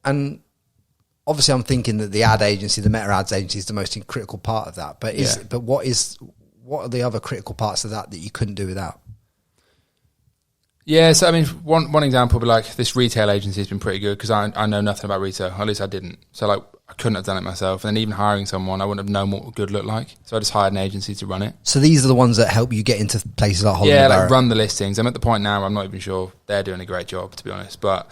And obviously I'm thinking that the ad agency, the Meta ads agency, is the most critical part of that. But what are the other critical parts of that you couldn't do without? Yeah, so I mean, one example would be like, this retail agency has been pretty good, because I know nothing about retail. At least I didn't. So like, I couldn't have done it myself. And then even hiring someone, I wouldn't have known what good looked like. So I just hired an agency to run it. So these are the ones that help you get into places like Holland. Yeah, like run the listings. I'm at the point now where I'm not even sure they're doing a great job, to be honest. But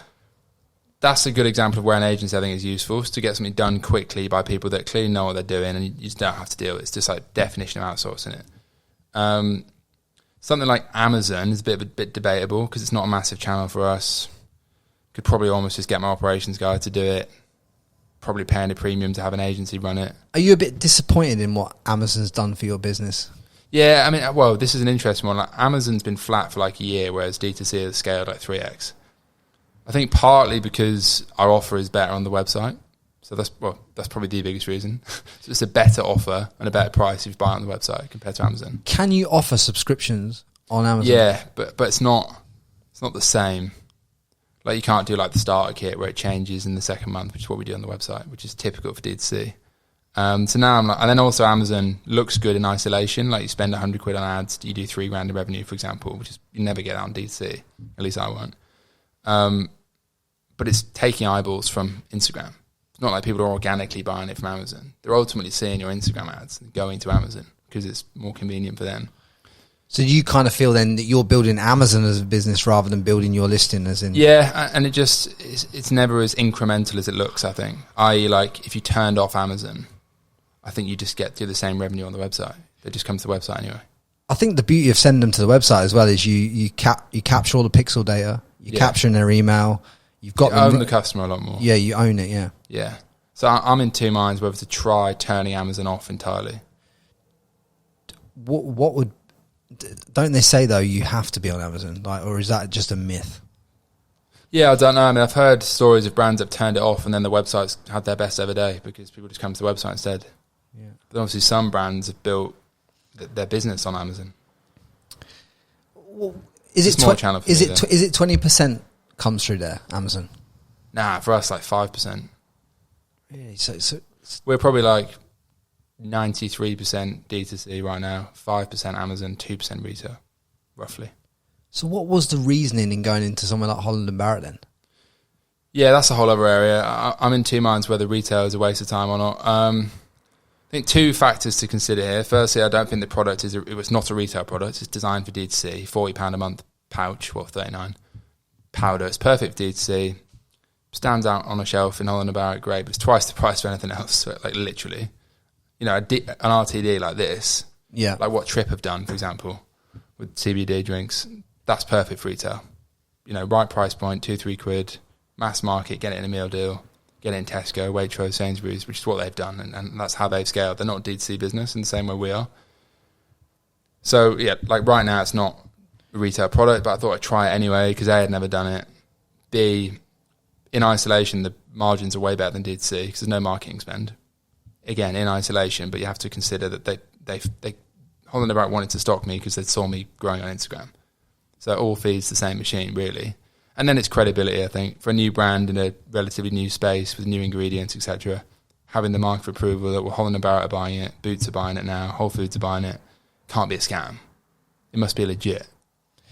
that's a good example of where an agency, I think, is useful, is to get something done quickly by people that clearly know what they're doing, and you just don't have to deal with it. It's just like definition of outsourcing it. Something like Amazon is a bit debatable, because it's not a massive channel for us. Could probably almost just get my operations guy to do it. Probably paying a premium to have an agency run it. Are you a bit disappointed in what Amazon's done for your business? Yeah, I mean, well, this is an interesting one. Like, Amazon's been flat for like a year, whereas D2C has scaled like 3x. I think partly because our offer is better on the website. So that's probably the biggest reason. So it's a better offer and a better price if you buy it on the website compared to Amazon. Can you offer subscriptions on Amazon? Yeah, but it's not the same. Like, you can't do like the starter kit where it changes in the second month, which is what we do on the website, which is typical for D2C. So now I'm like, and then also Amazon looks good in isolation. Like, you spend 100 quid on ads, you do $3,000 in revenue, for example, which is, you never get that on D2C. At least I won't. But it's taking eyeballs from Instagram. It's not like people are organically buying it from Amazon. They're ultimately seeing your Instagram ads and going to Amazon because it's more convenient for them. So do you kind of feel then that you're building Amazon as a business rather than building your listing as in? Yeah, and it's never as incremental as it looks, I think. I.e., like, if you turned off Amazon, I think you just get to the same revenue on the website. They just come to the website anyway. I think the beauty of sending them to the website as well is you capture all the pixel data, you're capturing their email, you've got you own the customer a lot more. Yeah, you own it, yeah. Yeah. So I'm in two minds whether to try turning Amazon off entirely. What would... Don't they say, though, you have to be on Amazon? Like, or is that just a myth? Yeah, I don't know. I mean, I've heard stories of brands that have turned it off and then the websites had their best ever day because people just come to the website instead. Yeah. But obviously some brands have built their business on Amazon. Well, is it 20% comes through there, Amazon? Nah, for us, like 5%. Really? So we're probably like 93% D2C right now, 5% Amazon, 2% retail, roughly. So what was the reasoning in going into somewhere like Holland & Barrett then? Yeah, that's a whole other area. I'm in two minds whether retail is a waste of time or not. I think two factors to consider here. Firstly, I don't think the product it's not a retail product. It's designed for D2C, £40 a month pouch, well, 39 powder. It's perfect for D2C. Stands out on a shelf in Holland & Barrett, great, but it's twice the price of anything else, like literally. You know, an RTD like this, yeah, like what Trip have done, for example, with CBD drinks, that's perfect for retail. You know, right price point, £2-3, mass market, get it in a meal deal, get it in Tesco, Waitrose, Sainsbury's, which is what they've done, and that's how they've scaled. They're not a D2C business in the same way we are. So, yeah, like right now it's not a retail product, but I thought I'd try it anyway because A, I'd never done it. B, in isolation, the margins are way better than D2C because there's no marketing spend. Again, in isolation, but you have to consider that they Holland & Barrett wanted to stock me because they saw me growing on Instagram. So it all feeds the same machine, really. And then it's credibility, I think, for a new brand in a relatively new space with new ingredients, etc. Having the market approval that Holland & Barrett are buying it, Boots are buying it now, Whole Foods are buying it, can't be a scam. It must be legit.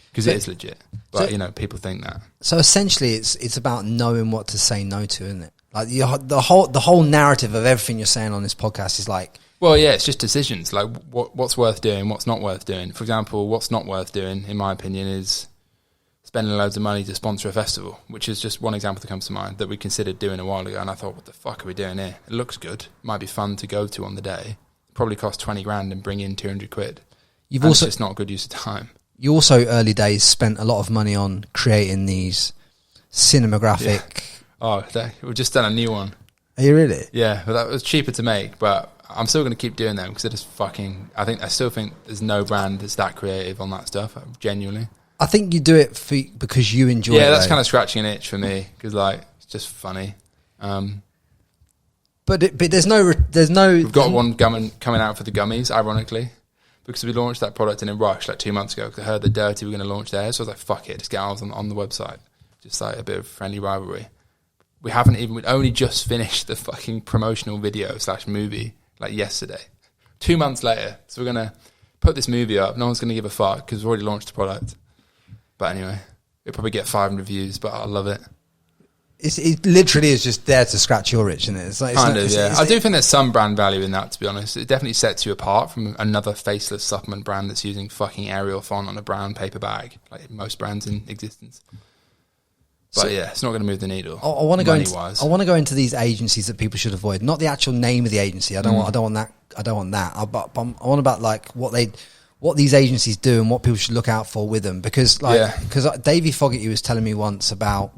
Because it is legit. But, so, you know, people think that. So essentially it's about knowing what to say no to, isn't it? Like the whole narrative of everything you're saying on this podcast is like... Well, yeah, it's just decisions. Like what's worth doing, what's not worth doing. For example, what's not worth doing, in my opinion, is spending loads of money to sponsor a festival, which is just one example that comes to mind that we considered doing a while ago. And I thought, what the fuck are we doing here? It looks good. Might be fun to go to on the day. Probably cost 20 grand and bring in 200 quid. It's just not a good use of time. You also, early days, spent a lot of money on creating these cinematographic... Yeah. Oh, we've just done a new one. Are you really? Yeah, well, that was cheaper to make, but I'm still going to keep doing them because it is fucking... I still think there's no brand that's that creative on that stuff, genuinely. I think you do it because you enjoy it. Yeah, that's kind of scratching an itch for me because, like, it's just funny. But there's no... We've got one coming out for the gummies, ironically, because we launched that product in a rush like 2 months ago because I heard that Dirty were going to launch there, so I was like, fuck it, just get ours on the website. Just like a bit of friendly rivalry. We'd only just finished the fucking promotional video / movie like yesterday. 2 months later. So we're going to put this movie up. No one's going to give a fuck because we've already launched the product. But anyway, it'll probably get 500 views, but I love it. It literally is just there to scratch your itch, isn't it? It's like, yeah. I do think there's some brand value in that, to be honest. It definitely sets you apart from another faceless supplement brand that's using fucking Arial font on a brown paper bag, like most brands in existence. But yeah, it's not going to move the needle. I want to go into these agencies that people should avoid. Not the actual name of the agency. I don't want that. But I want about like what these agencies do and what people should look out for with them. Because Davey Fogarty was telling me once about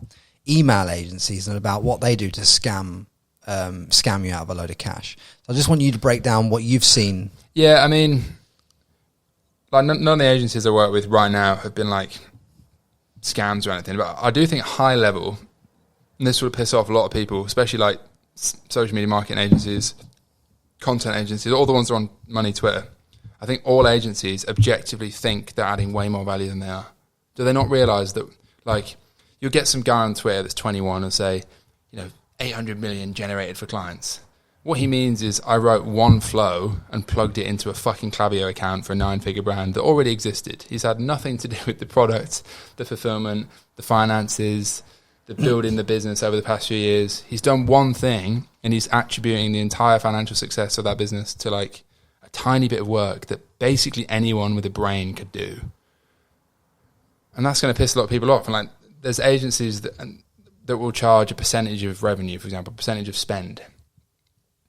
email agencies and about what they do to scam you out of a load of cash. So I just want you to break down what you've seen. Yeah, I mean, like none of the agencies I work with right now have been like scams or anything, but I do think high level, and this will piss off a lot of people, especially like social media marketing agencies, content agencies, all the ones that are on Money Twitter. I think all agencies objectively think they're adding way more value than they are. Do they not realise that, like, you'll get some guy on Twitter that's 21 and say, 800 million generated for clients. What he means is I wrote one flow and plugged it into a fucking Klaviyo account for a 9-figure brand that already existed. He's had nothing to do with the product, the fulfillment, the finances, the building the business over the past few years. He's done one thing and he's attributing the entire financial success of that business to like a a tiny bit of work that basically anyone with a brain could do. And that's going to piss a lot of people off. And like, there's agencies that will charge a percentage of revenue, for example, a percentage of spend.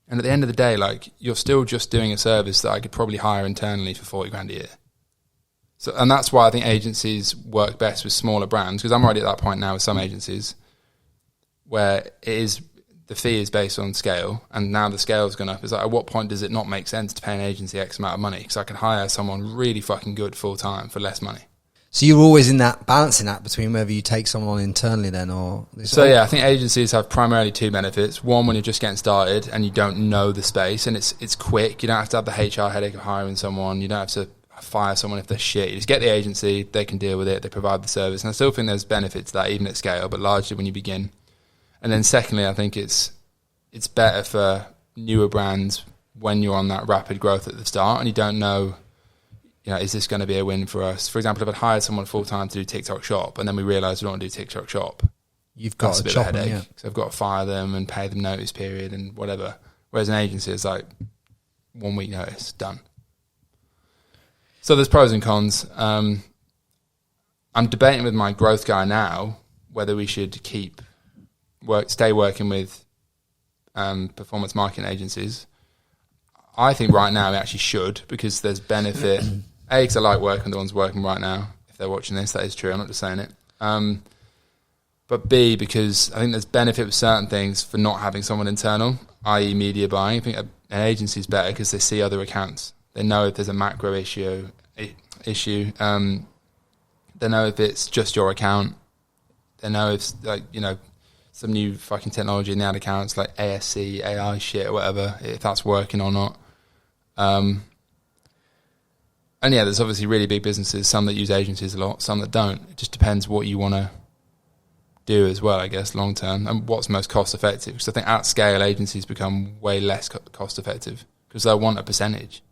And at the end of the day, like, you're still just doing a service that I could probably hire internally for 40 grand a year. So, and that's why I think agencies work best with smaller brands, because I'm already at that point now with some agencies where the fee is based on scale, and now the scale's gone up. It's like, at what point does it not make sense to pay an agency X amount of money? Because I can hire someone really fucking good full time for less money. So you're always in that balancing act between whether you take someone on internally then or... So yeah, I think agencies have primarily two benefits. One, when you're just getting started and you don't know the space and it's quick. You don't have to have the HR headache of hiring someone. You don't have to fire someone if they're shit. You just get the agency, they can deal with it, they provide the service. And I still think there's benefits to that even at scale, but largely when you begin. And then secondly, I think it's better for newer brands when you're on that rapid growth at the start and you don't know, is this going to be a win for us? For example, if I'd hired someone full-time to do TikTok Shop and then we realised we don't want to do TikTok Shop, you've got a bit of a headache. Yeah. So I've got to fire them and pay them notice period and whatever. Whereas an agency is like 1 week notice, done. So there's pros and cons. I'm debating with my growth guy now whether we should stay working with performance marketing agencies. I think right now we actually should, because there's benefit. A, because I like working with the ones working right now. If they're watching this, that is true. I'm not just saying it. But B, because I think there's benefit with certain things for not having someone internal, i.e. media buying. I think an agency is better because they see other accounts. They know if there's a macro issue. They know if it's just your account. They know if, some new fucking technology in the ad accounts, like ASC, AI shit or whatever, if that's working or not. And yeah, there's obviously really big businesses, some that use agencies a lot, some that don't. It just depends what you want to do as well, I guess, long term, and what's most cost effective. Because I think at scale, agencies become way less cost effective because they'll want a percentage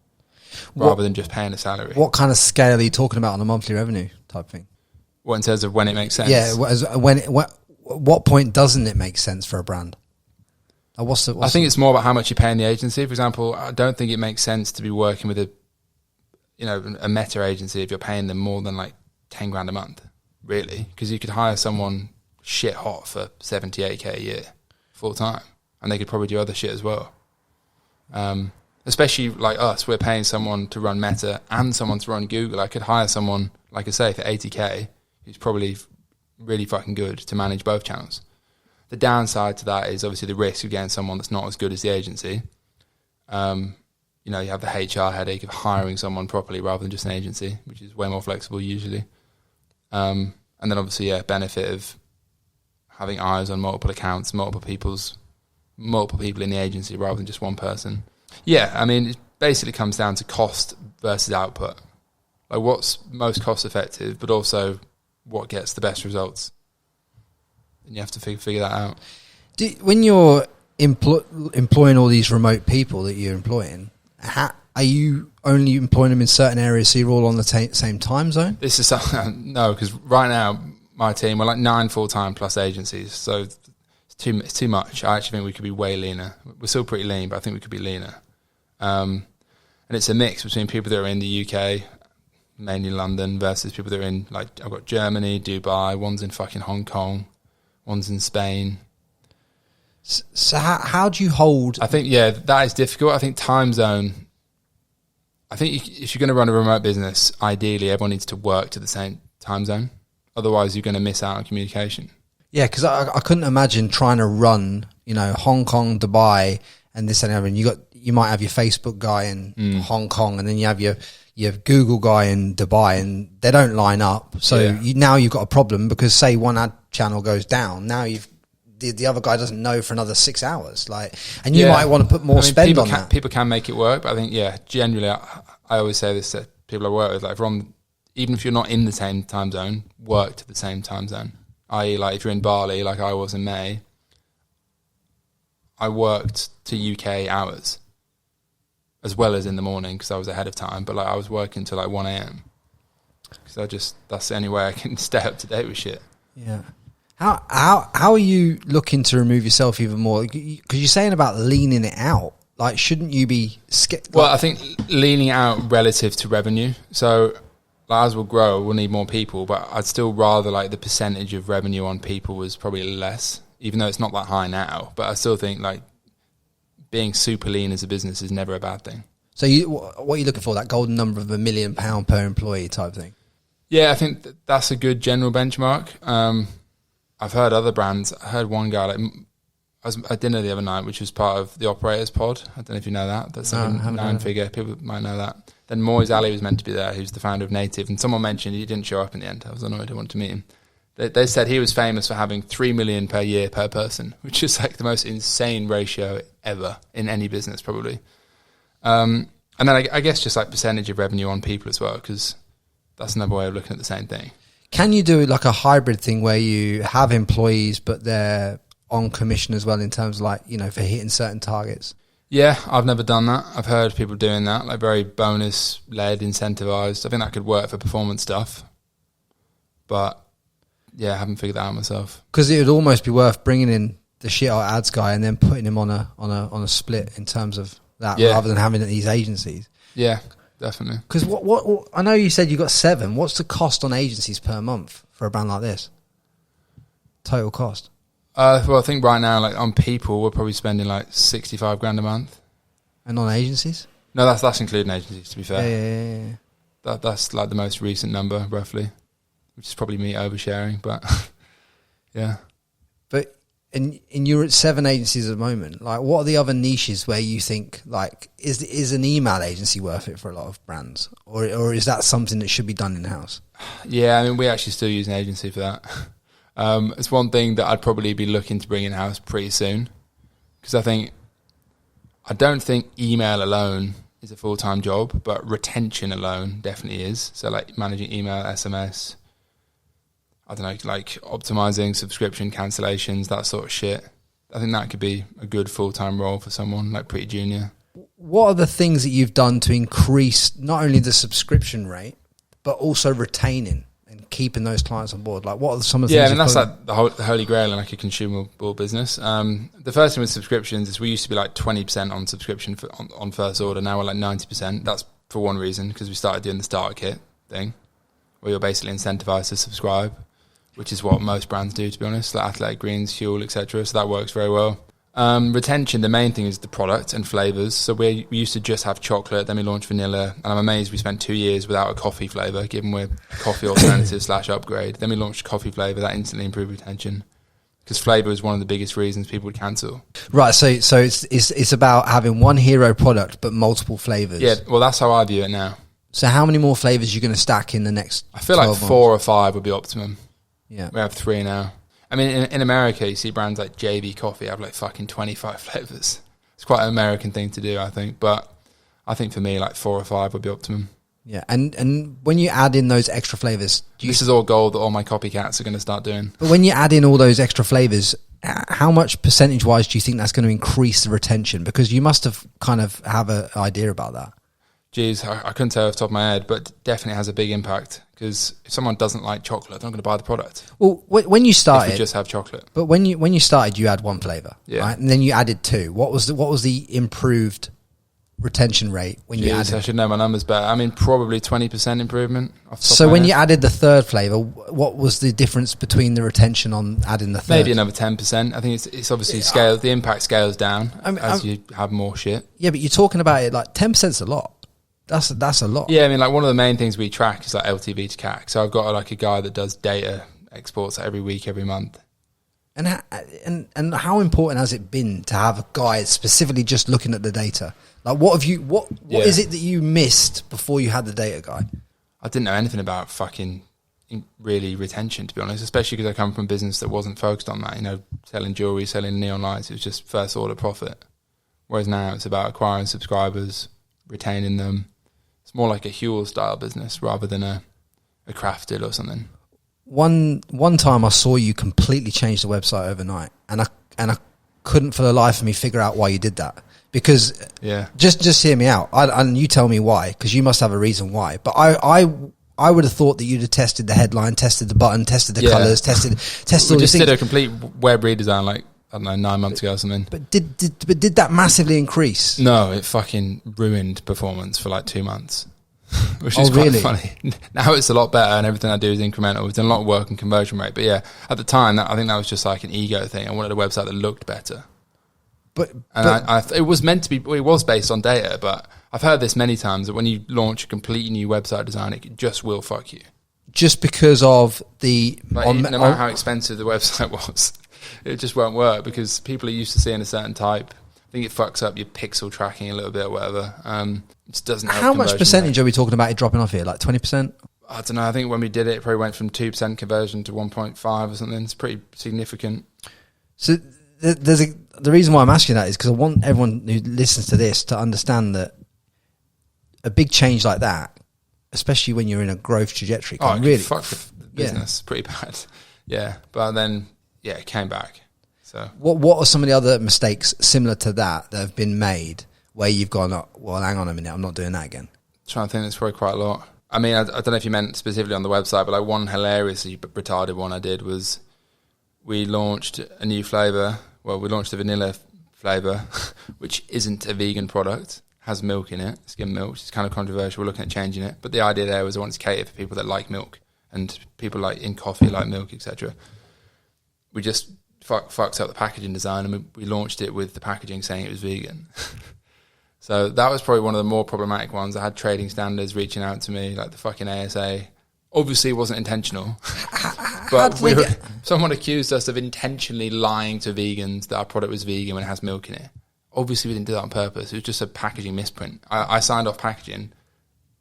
rather than just paying a salary. What kind of scale are you talking about on a monthly revenue type thing? What, in terms of when it makes sense? Yeah, what point doesn't it make sense for a brand? I think it's more about how much you pay in the agency. For example, I don't think it makes sense to be working with a meta agency if you're paying them more than like 10 grand a month, really, because you could hire someone shit hot for 78k a year full time, and they could probably do other shit as well. Especially like us, we're paying someone to run Meta and someone to run Google. I could hire someone, like I say, for 80k, who's probably really fucking good to manage both channels. The downside to that is obviously the risk of getting someone that's not as good as the agency. You have the HR headache of hiring someone properly rather than just an agency, which is way more flexible usually. And then obviously, benefit of having eyes on multiple accounts, multiple people in the agency rather than just one person. Yeah, I mean, it basically comes down to cost versus output. Like what's most cost effective, but also what gets the best results. And you have to figure that out. When you're employing all these remote people that you're employing, are you only employing them in certain areas so you're all on the same time zone? This is no, because right now my team, we're like 9 full-time plus agencies, so it's too much. I actually think we could be way leaner. We're still pretty lean, but I think we could be leaner. And it's a mix between people that are in the UK, mainly London, versus people that are in, like, I've got Germany, Dubai, one's in fucking Hong Kong, one's in Spain. So how do you hold... I think, that is difficult. I think time zone... I think if you're going to run a remote business, ideally everyone needs to work to the same time zone. Otherwise, you're going to miss out on communication. Yeah, because I couldn't imagine trying to run, Hong Kong, Dubai, and this and that. And you might have your Facebook guy in Hong Kong, and then you have your Google guy in Dubai, and they don't line up. So now you've got a problem because, say, one ad channel goes down, now the other guy doesn't know for another 6 hours. And you might want to put more spend on that. People can make it work, but I think, generally, I always say this to people I work with, like, even if you're not in the same time zone, work to the same time zone. I.e., like, if you're in Bali, like I was in May, I worked to UK hours as well as in the morning because I was ahead of time, but like I was working till like 1 a.m. because that's the only way I can stay up to date with shit. Yeah. How are you looking to remove yourself even more? Because you're saying about leaning it out. Like, shouldn't you be scared? Well, I think leaning out relative to revenue. So like, as we'll grow, we'll need more people, but I'd still rather like the percentage of revenue on people was probably less, even though it's not that high now. But I still think like being super lean as a business is never a bad thing. So what are you looking for? That golden number of £1 million per employee type thing? Yeah, I think that's a good general benchmark. I've heard other brands. I heard one guy, like, I was at dinner the other night, which was part of the Operators Pod. I don't know if you know that. That's like a 9-figure. People might know that. Then Moyes Ali was meant to be there, who's the founder of Native. And someone mentioned he didn't show up in the end. I was annoyed. I wanted to meet him. They said he was famous for having 3 million per year per person, which is like the most insane ratio ever in any business, probably. And then I guess just like percentage of revenue on people as well, because that's another way of looking at the same thing. Can you do like a hybrid thing where you have employees, but they're on commission as well in terms of like, you know, for hitting certain targets? Yeah, I've never done that. I've heard people doing that, like very bonus-led, incentivized. I think that could work for performance stuff. But yeah, I haven't figured that out myself. Because it would almost be worth bringing in the shit out ads guy and then putting him on a split in terms of that, rather than having these agencies. Yeah, definitely. Because what I know you said you got 7. What's the cost on agencies per month for a brand like this? Total cost. Well, I think right now, like on people, we're probably spending like 65 grand a month. And on agencies? No, that's including agencies, to be fair. Yeah. That's like the most recent number, roughly, which is probably me oversharing, but yeah. But and you're at 7 agencies at the moment. Like, what are the other niches where you think, like, is an email agency worth it for a lot of brands, or is that something that should be done in house? Yeah, I mean, we actually still use an agency for that. It's one thing that I'd probably be looking to bring in house pretty soon, because I don't think email alone is a full-time job, but retention alone definitely is. So like managing email, SMS, I don't know, like optimizing subscription cancellations, that sort of shit. I think that could be a good full-time role for someone like pretty junior. What are the things that you've done to increase not only the subscription rate, but also retaining and keeping those clients on board? Like, what are some of the things? Yeah, I mean, that's like the holy grail in like a consumable business. The first thing with subscriptions is we used to be like 20% on subscription on first order. Now we're like 90%. That's for one reason, because we started doing the starter kit thing, where you're basically incentivized to subscribe, which is what most brands do, to be honest, like Athletic Greens, Fuel, etc. So that works very well. Retention, the main thing is the product and flavors. So we used to just have chocolate, then we launched vanilla, and I'm amazed we spent 2 years without a coffee flavor, given we're coffee alternative / upgrade. Then we launched coffee flavor, that instantly improved retention, because flavor is one of the biggest reasons people would cancel. Right, so it's about having one hero product but multiple flavors. Yeah, well, that's how I view it now. So how many more flavors are you going to stack in the next? I feel like 4 or 5 would be optimum. Yeah, we have 3 now. I mean, in America, you see brands like JB Coffee have like fucking 25 flavors. It's quite an American thing to do, I think. But I think for me, like 4 or 5 would be optimum. Yeah, and when you add in those extra flavors, this is all gold that all my copycats are going to start doing. But when you add in all those extra flavors, how much percentage-wise do you think that's going to increase the retention? Because you must have kind of have an idea about that. Geez, I couldn't tell off the top of my head, but definitely has a big impact, because if someone doesn't like chocolate, they're not going to buy the product. Well, when you started, if we just have chocolate. But when you started, you had 1 flavor, yeah, right? And then you added 2. What was the improved retention rate when you added? I should know my numbers better. I mean, probably 20% improvement. So when you added the 3rd flavor, what was the difference between the retention on adding the 3rd? Maybe another 10%. I think it's obviously scale. The impact scales down as you have more shit. Yeah, but you're talking about it like 10%'s a lot. That's a lot. Yeah, I mean, like one of the main things we track is like LTV to CAC. So I've got like a guy that does data exports every week, every month. And how important has it been to have a guy specifically just looking at the data? Like, what is it that you missed before you had the data guy? I didn't know anything about fucking really retention, to be honest, especially because I come from a business that wasn't focused on that, you know, selling jewelry, selling neon lights. It was just first order profit. Whereas now it's about acquiring subscribers, retaining them. It's more like a Huel style business rather than a Crafted or something. One time I saw you completely change the website overnight, and I couldn't for the life of me figure out why you did that. Because just hear me out, and you tell me why, because you must have a reason why. But I would have thought that you'd have tested the headline, tested the button, tested the colours, tested all we these just things. did a complete web redesign like I don't know, 9 months ago or something. But did that massively increase? No, it fucking ruined performance for like 2 months, which is quite funny. Now it's a lot better and everything I do is incremental. We've done a lot of work and conversion rate. But yeah, at the time, I think that was just like an ego thing. I wanted a website that looked better. It was meant to be, it was based on data, but I've heard this many times that when you launch a completely new website design, it just will fuck you. Just because of the... no matter how expensive the website was, it just won't work because people are used to seeing a certain type. I think it fucks up your pixel tracking a little bit or whatever. It just doesn't help. How much percentage are we talking about it dropping off here? Like 20%? I don't know. I think when we did it, it probably went from 2% conversion to 1.5 or something. It's pretty significant. So the reason why I'm asking that is because I want everyone who listens to this to understand that a big change like that, especially when you're in a growth trajectory, can really fuck the business pretty bad. Yeah, but then it came back. So what are some of the other mistakes similar to that have been made where you've gone, oh, well, hang on a minute, I'm not doing that again? Trying to think, there's probably quite a lot. I mean, I don't know if you meant specifically on the website, but like one hilariously retarded one I did was we launched a new flavour. Well, we launched a vanilla flavour, which isn't a vegan product, has milk in it, skim milk, which is kind of controversial. We're looking at changing it. But the idea there was I wanted to cater for people that like milk and people like in coffee like milk, etc. We just fucked up the packaging design and we launched it with the packaging saying it was vegan. So that was probably one of the more problematic ones. I had trading standards reaching out to me, like the fucking ASA. Obviously, it wasn't intentional. But someone accused us of intentionally lying to vegans that our product was vegan when it has milk in it. Obviously, we didn't do that on purpose. It was just a packaging misprint. I signed off packaging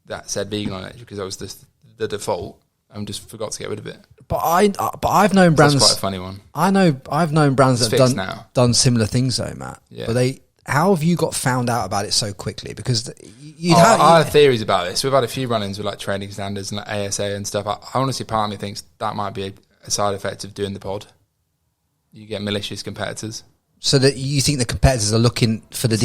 that said vegan on it because that was the default and just forgot to get rid of it. But I've known brands. That's quite a funny one. I've known brands that have done similar things though, Matt. Yeah. But how have you got found out about it so quickly? Because I have theories about this. We've had a few run-ins with like trading standards and like ASA and stuff. I honestly, part of me thinks that might be a side effect of doing the pod. You get malicious competitors. So that you think the competitors are looking for the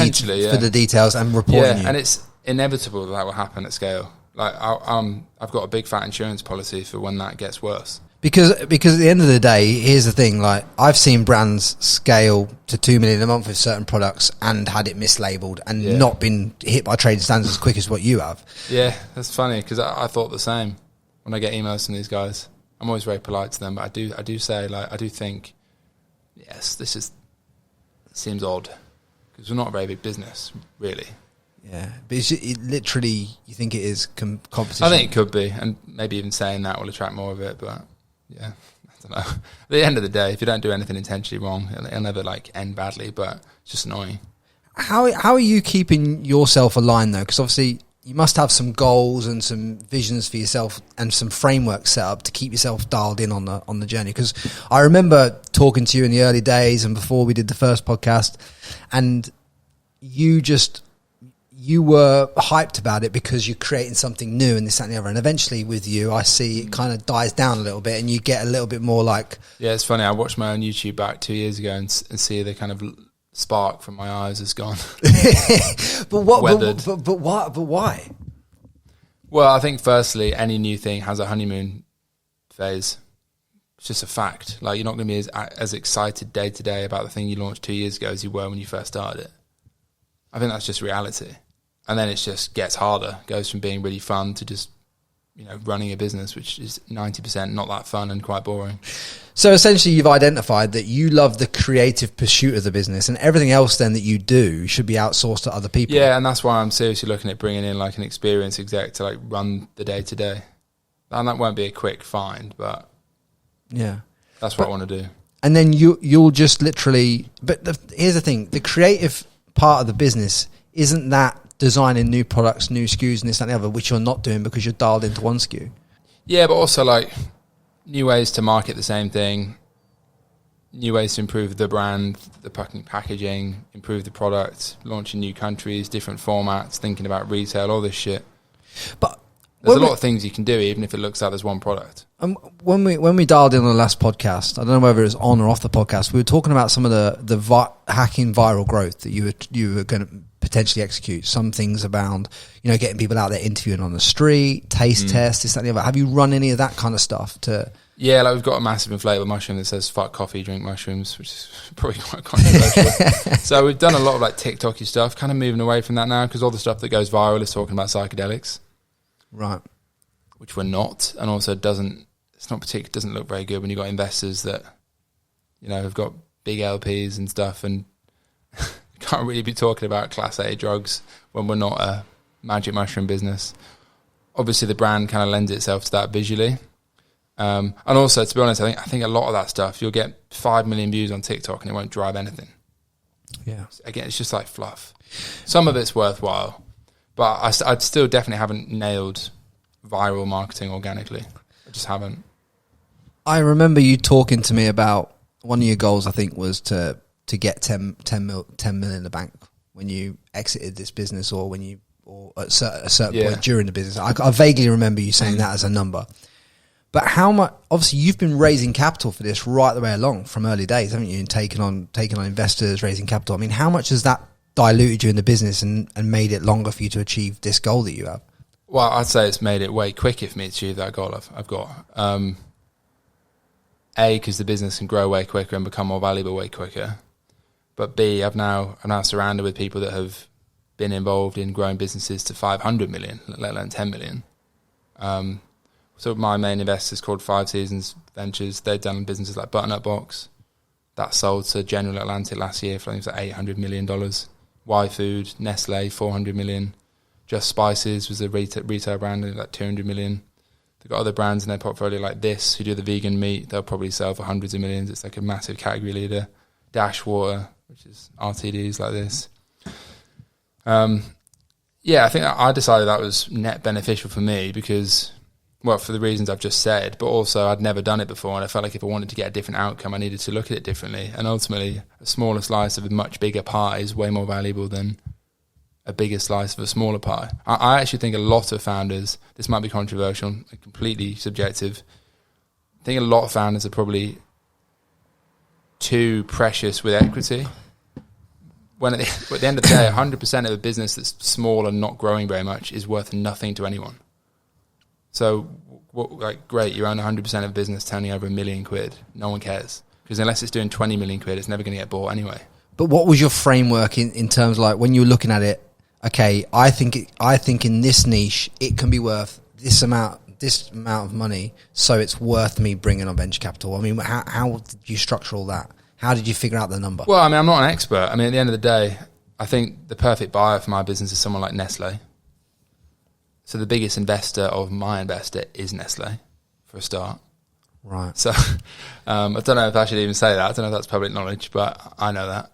details and reporting you. And it's inevitable that will happen at scale. Like I've got a big fat insurance policy for when that gets worse. Because at the end of the day, here's the thing, like I've seen brands scale to 2 million a month with certain products and had it mislabeled and not been hit by trading standards as quick as what you have. Yeah, that's funny because I thought the same when I get emails from these guys. I'm always very polite to them, but I do say, like, I do think, yes, seems odd because we're not a very big business, really. Yeah, but it literally, you think it is competition? I think it could be, and maybe even saying that will attract more of it, but... Yeah, I don't know. At the end of the day, if you don't do anything intentionally wrong, it'll never like end badly, but it's just annoying. How are you keeping yourself aligned though? Because obviously you must have some goals and some visions for yourself and some framework set up to keep yourself dialed in on the journey. Because I remember talking to you in the early days and before we did the first podcast, and you were hyped about it because you're creating something new and this, that, and the other. And eventually with you, I see it kind of dies down a little bit and you get a little bit more like... Yeah, it's funny. I watched my own YouTube back 2 years ago and see the kind of spark from my eyes has gone. But why? Well, I think firstly, any new thing has a honeymoon phase. It's just a fact. Like you're not going to be as excited day to day about the thing you launched 2 years ago as you were when you first started it. I think that's just reality. And then it just gets harder. It goes from being really fun to just, running a business, which is 90% not that fun and quite boring. So essentially you've identified that you love the creative pursuit of the business and everything else then that you do should be outsourced to other people. Yeah, and that's why I'm seriously looking at bringing in like an experienced exec to like run the day to day. And that won't be a quick find, but yeah, that's what I want to do. And then you'll just literally, but here's the thing, the creative part of the business isn't that designing new products, new SKUs and this and the other, which you're not doing because you're dialed into one SKU. Yeah, but also like new ways to market the same thing, new ways to improve the brand, the packaging, improve the product, launching new countries, different formats, thinking about retail, all this shit. But there's a lot of things you can do even if it looks like there's one product. When we dialed in on the last podcast, I don't know whether it was on or off the podcast, we were talking about some of the hacking viral growth that you were going to potentially execute. Some things about, getting people out there interviewing on the street, taste tests, this, that, and the other. Have you run any of that kind of stuff to... Yeah, like we've got a massive inflatable mushroom that says "fuck coffee, drink mushrooms," which is probably quite controversial. So we've done a lot of like TikTok-y stuff, kind of moving away from that now because all the stuff that goes viral is talking about psychedelics, right? Which we're not, and also doesn't look very good when you've got investors that, you know, have got big LPs and stuff, and can't really be talking about Class A drugs when we're not a magic mushroom business. Obviously, the brand kind of lends itself to that visually. And also, to be honest, I think a lot of that stuff, you'll get 5 million views on TikTok and it won't drive anything. Yeah. Again, it's just like fluff. Some of it's worthwhile, but I still definitely haven't nailed viral marketing organically. I just haven't. I remember you talking to me about one of your goals, I think, was to get 10 million in the bank when you exited this business or at a certain point during the business. I vaguely remember you saying that as a number. But how much? Obviously, you've been raising capital for this right the way along from early days, haven't you? And taking on investors, raising capital. I mean, how much has that diluted you in the business and made it longer for you to achieve this goal that you have? Well, I'd say it's made it way quicker for me to achieve that goal I've got. A, because the business can grow way quicker and become more valuable way quicker. But B, I'm now surrounded with people that have been involved in growing businesses to 500 million, let alone 10 million. So my main investor is called 5 Seasons Ventures. They've done businesses like Butternut Box. That sold to General Atlantic last year for I think it was like $800 million. Y Food, Nestle, 400 million. Just Spices was a retail brand, like 200 million. They've got other brands in their portfolio like this, who do the vegan meat. They'll probably sell for hundreds of millions. It's like a massive category leader. Dash Water, which is RTDs like this. Yeah, I think I decided that was net beneficial for me because, well, for the reasons I've just said, but also I'd never done it before, and I felt like if I wanted to get a different outcome, I needed to look at it differently. And ultimately, a smaller slice of a much bigger pie is way more valuable than a bigger slice of a smaller pie. I actually think a lot of founders, this might be controversial, completely subjective, I think a lot of founders are probably too precious with equity. When at the end of the day, 100% of a business that's small and not growing very much is worth nothing to anyone. So, great, you own 100% of a business turning over £1 million. No one cares. Because unless it's doing 20 million quid, it's never going to get bought anyway. But what was your framework in terms of like when you were looking at it? Okay, I think in this niche it can be worth this amount of money, so it's worth me bringing on venture capital. I mean, how did you structure all that? How did you figure out the number? Well, I mean, I'm not an expert. I mean, at the end of the day, I think the perfect buyer for my business is someone like Nestle. So the biggest investor of my investor is Nestle, for a start. Right. So I don't know if I should even say that. I don't know if that's public knowledge, but I know that.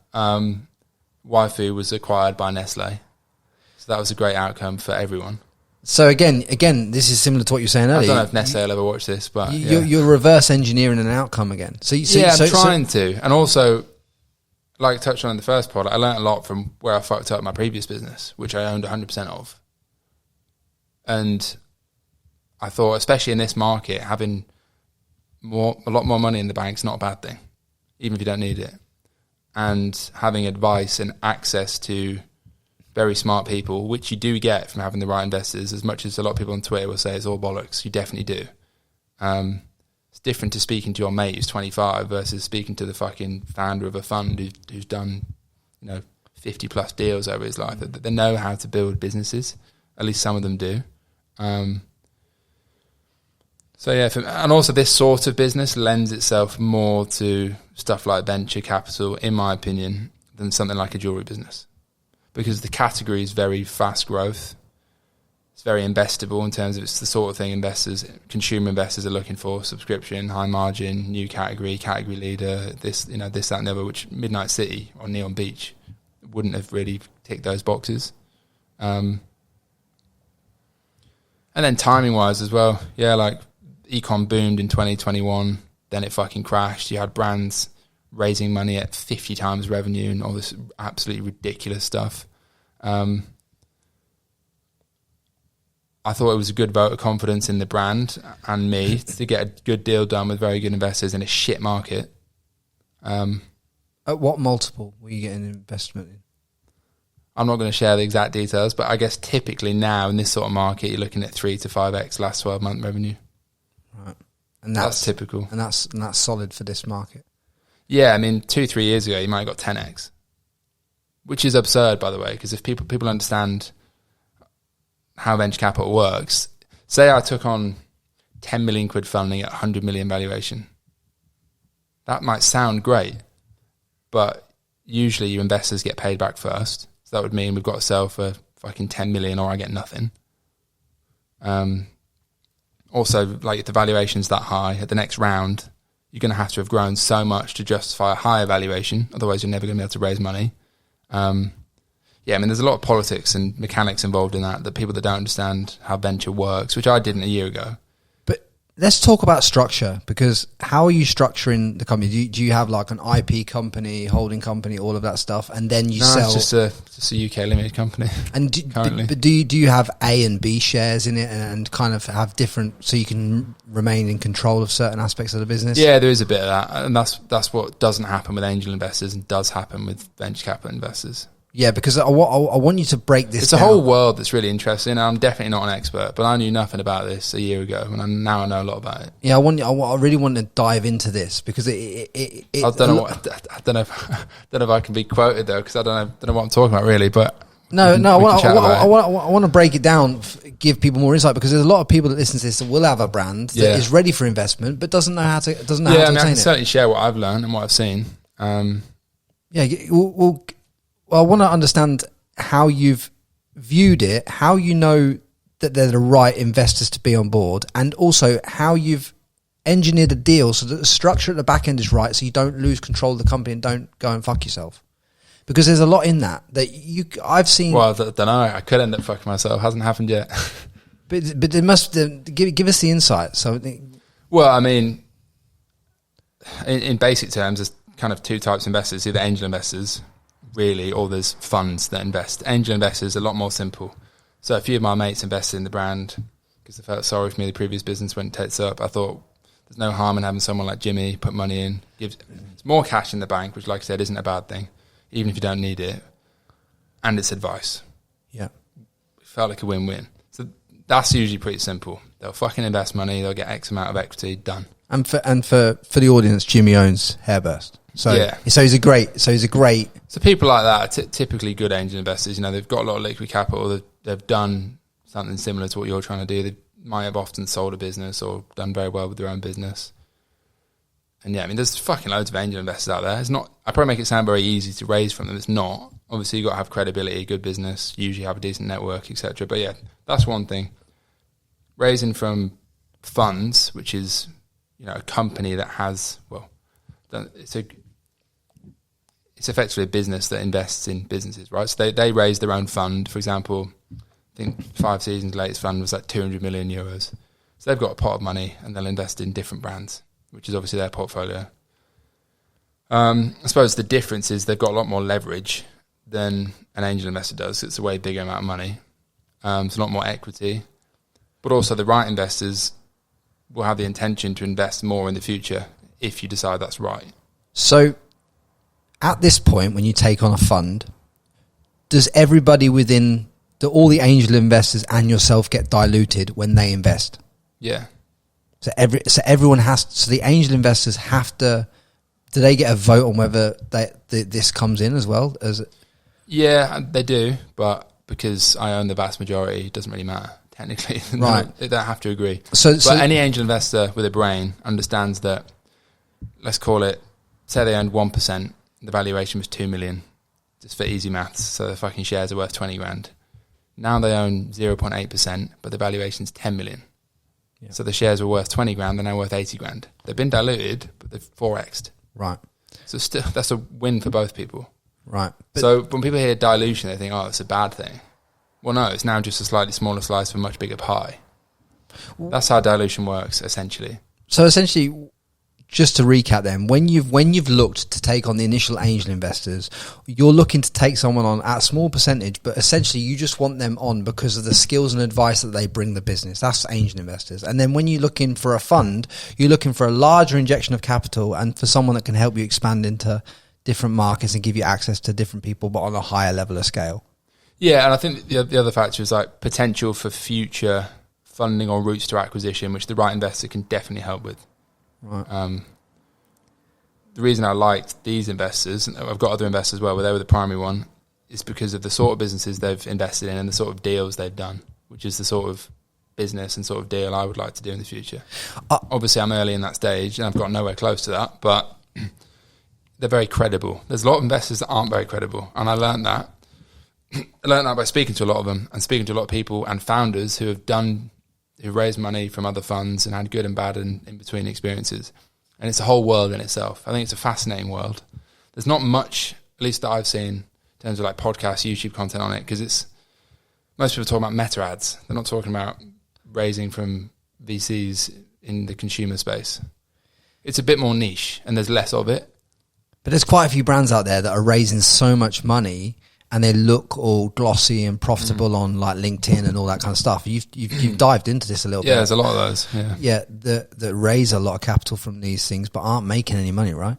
Waifu was acquired by Nestle. So that was a great outcome for everyone. So again, this is similar to what you were saying earlier. I don't know if Nestle will ever watch this, but you're reverse engineering an outcome again. I'm trying to. And also, like I touched on in the first pod, I learned a lot from where I fucked up my previous business, which I owned 100% of. And I thought, especially in this market, having a lot more money in the bank is not a bad thing, even if you don't need it. And having advice and access to very smart people, which you do get from having the right investors, as much as a lot of people on Twitter will say it's all bollocks, you definitely do. It's different to speaking to your mate who's 25 versus speaking to the fucking founder of a fund who's done, 50 plus deals over his life. They know how to build businesses. At least some of them do. And also this sort of business lends itself more to stuff like venture capital, in my opinion, than something like a jewelry business. Because the category is very fast growth. It's very investable in terms of it's the sort of thing consumer investors are looking for: subscription, high margin, new category leader, this, that and the other, which Midnight City or Neon Beach wouldn't have really ticked those boxes. And then timing wise as well, like ECOM boomed in 2021, then it fucking crashed. You had brands raising money at 50 times revenue and all this absolutely ridiculous stuff. I thought it was a good vote of confidence in the brand and me to get a good deal done with very good investors in a shit market. At what multiple were you getting investment in? I'm not going to share the exact details, but I guess typically now in this sort of market, you're looking at 3 to 5x last 12-month revenue. Right. and that's typical, and that's solid for this market. Yeah, I mean, 2-3 years ago, you might have got 10x, which is absurd, by the way, because if people understand how venture capital works, say I took on 10 million quid funding at 100 million valuation, that might sound great, but usually your investors get paid back first. So that would mean we've got to sell for fucking 10 million or I get nothing. Also, like if the valuation's that high, at the next round, you're going to have grown so much to justify a higher valuation. Otherwise, you're never going to be able to raise money. Yeah, I mean, there's a lot of politics and mechanics involved in that people that don't understand how venture works, which I didn't a year ago. But let's talk about structure, because how are you structuring the company? Do you have like an IP company, holding company, all of that stuff, and then you sell? It's just a UK limited company. And do you have A and B shares in it, and kind of have different, so you can remain in control of certain aspects of the business? Yeah, there is a bit of that, and that's what doesn't happen with angel investors and does happen with venture capital investors. Yeah, because I want you to break this down. It's a whole world that's really interesting. I'm definitely not an expert, but I knew nothing about this a year ago, and now I know a lot about it. Yeah, I really want to dive into this, because I don't know if I can be quoted though, because I don't know what I'm talking about really. But I want to break it down, give people more insight, because there's a lot of people that listen to this that will have a brand that is ready for investment, but doesn't know how to obtain it. I can certainly share what I've learned and what I've seen. Well, I want to understand how you've viewed it, how you know that they're the right investors to be on board, and also how you've engineered a deal so that the structure at the back end is right, so you don't lose control of the company and don't go and fuck yourself. Because there's a lot in that I've seen. Well, I don't know. I could end up fucking myself. Hasn't happened yet. but there must give us the insight. Well, I mean, in basic terms, there's kind of two types of investors: either angel investors, really, or there's funds that invest. Angel investors are a lot more simple. So a few of my mates invested in the brand because they felt sorry for me. The previous business went tits up. I thought there's no harm in having someone like Jimmy put money in, gives more cash in the bank, which, like I said, isn't a bad thing, even if you don't need it. And it's advice. Yeah, it felt like a win-win. So that's usually pretty simple. They'll fucking invest money. They'll get X amount of equity. Done. And for the audience, Jimmy owns Hairburst. So he's a great. So people like that are typically good angel investors. You know, they've got a lot of liquid capital. They've done something similar to what you're trying to do. They might have often sold a business or done very well with their own business. And yeah, I mean, there's fucking loads of angel investors out there. It's not. I probably make it sound very easy to raise from them. It's not. Obviously, you've got to have credibility, good business, usually have a decent network, etc. But yeah, that's one thing. Raising from funds, which is, you know, a company that has, well, it's effectively a business that invests in businesses, right? So they raise their own fund. For example, I think 5 Seasons' latest fund was like 200 million euros. So they've got a pot of money and they'll invest in different brands, which is obviously their portfolio. I suppose the difference is they've got a lot more leverage than an angel investor does. It's a way bigger amount of money. It's a lot more equity. But also the right investors will have the intention to invest more in the future if you decide that's right. So at this point, when you take on a fund, does everybody all the angel investors and yourself get diluted when they invest? Yeah. So everyone has. So the angel investors have to. Do they get a vote on whether this comes in as well as? Yeah, they do, but because I own the vast majority, it doesn't really matter technically. Right. They don't have to agree. So any angel investor with a brain understands that. Let's call it. Say they owned 1%. The valuation was 2 million, just for easy maths. So the fucking shares are worth 20 grand. Now they own 0.8%, but the valuation's 10 million. Yeah. So the shares were worth 20 grand, they're now worth 80 grand. They've been diluted, but they've 4x'd. Right. So still, that's a win for both people. Right. So when people hear dilution, they think, oh, it's a bad thing. Well, no, it's now just a slightly smaller slice of a much bigger pie. That's how dilution works, essentially. So essentially, just to recap then, when you've looked to take on the initial angel investors, you're looking to take someone on at a small percentage, but essentially you just want them on because of the skills and advice that they bring the business. That's angel investors. And then when you're looking for a fund, you're looking for a larger injection of capital and for someone that can help you expand into different markets and give you access to different people, but on a higher level of scale. Yeah, and I think the other factor is like potential for future funding or routes to acquisition, which the right investor can definitely help with. Right. The reason I liked these investors, and I've got other investors as well, but they were the primary one, is because of the sort of businesses they've invested in and the sort of deals they've done, which is the sort of business and sort of deal I would like to do in the future. Obviously, I'm early in that stage and I've got nowhere close to that, but they're very credible. There's a lot of investors that aren't very credible, and I learned that. I learned that by speaking to a lot of them and speaking to a lot of people and founders who raised money from other funds and had good and bad and in between experiences. And it's a whole world in itself. I think it's a fascinating world. There's not much, at least that I've seen, in terms of like podcasts, YouTube content on it, because most people talk about meta ads. They're not talking about raising from VCs in the consumer space. It's a bit more niche and there's less of it. But there's quite a few brands out there that are raising so much money and they look all glossy and profitable on like LinkedIn and all that kind of stuff. You've dived into this a little bit. Yeah, there's a lot of those. Yeah, that raise a lot of capital from these things, but aren't making any money, right?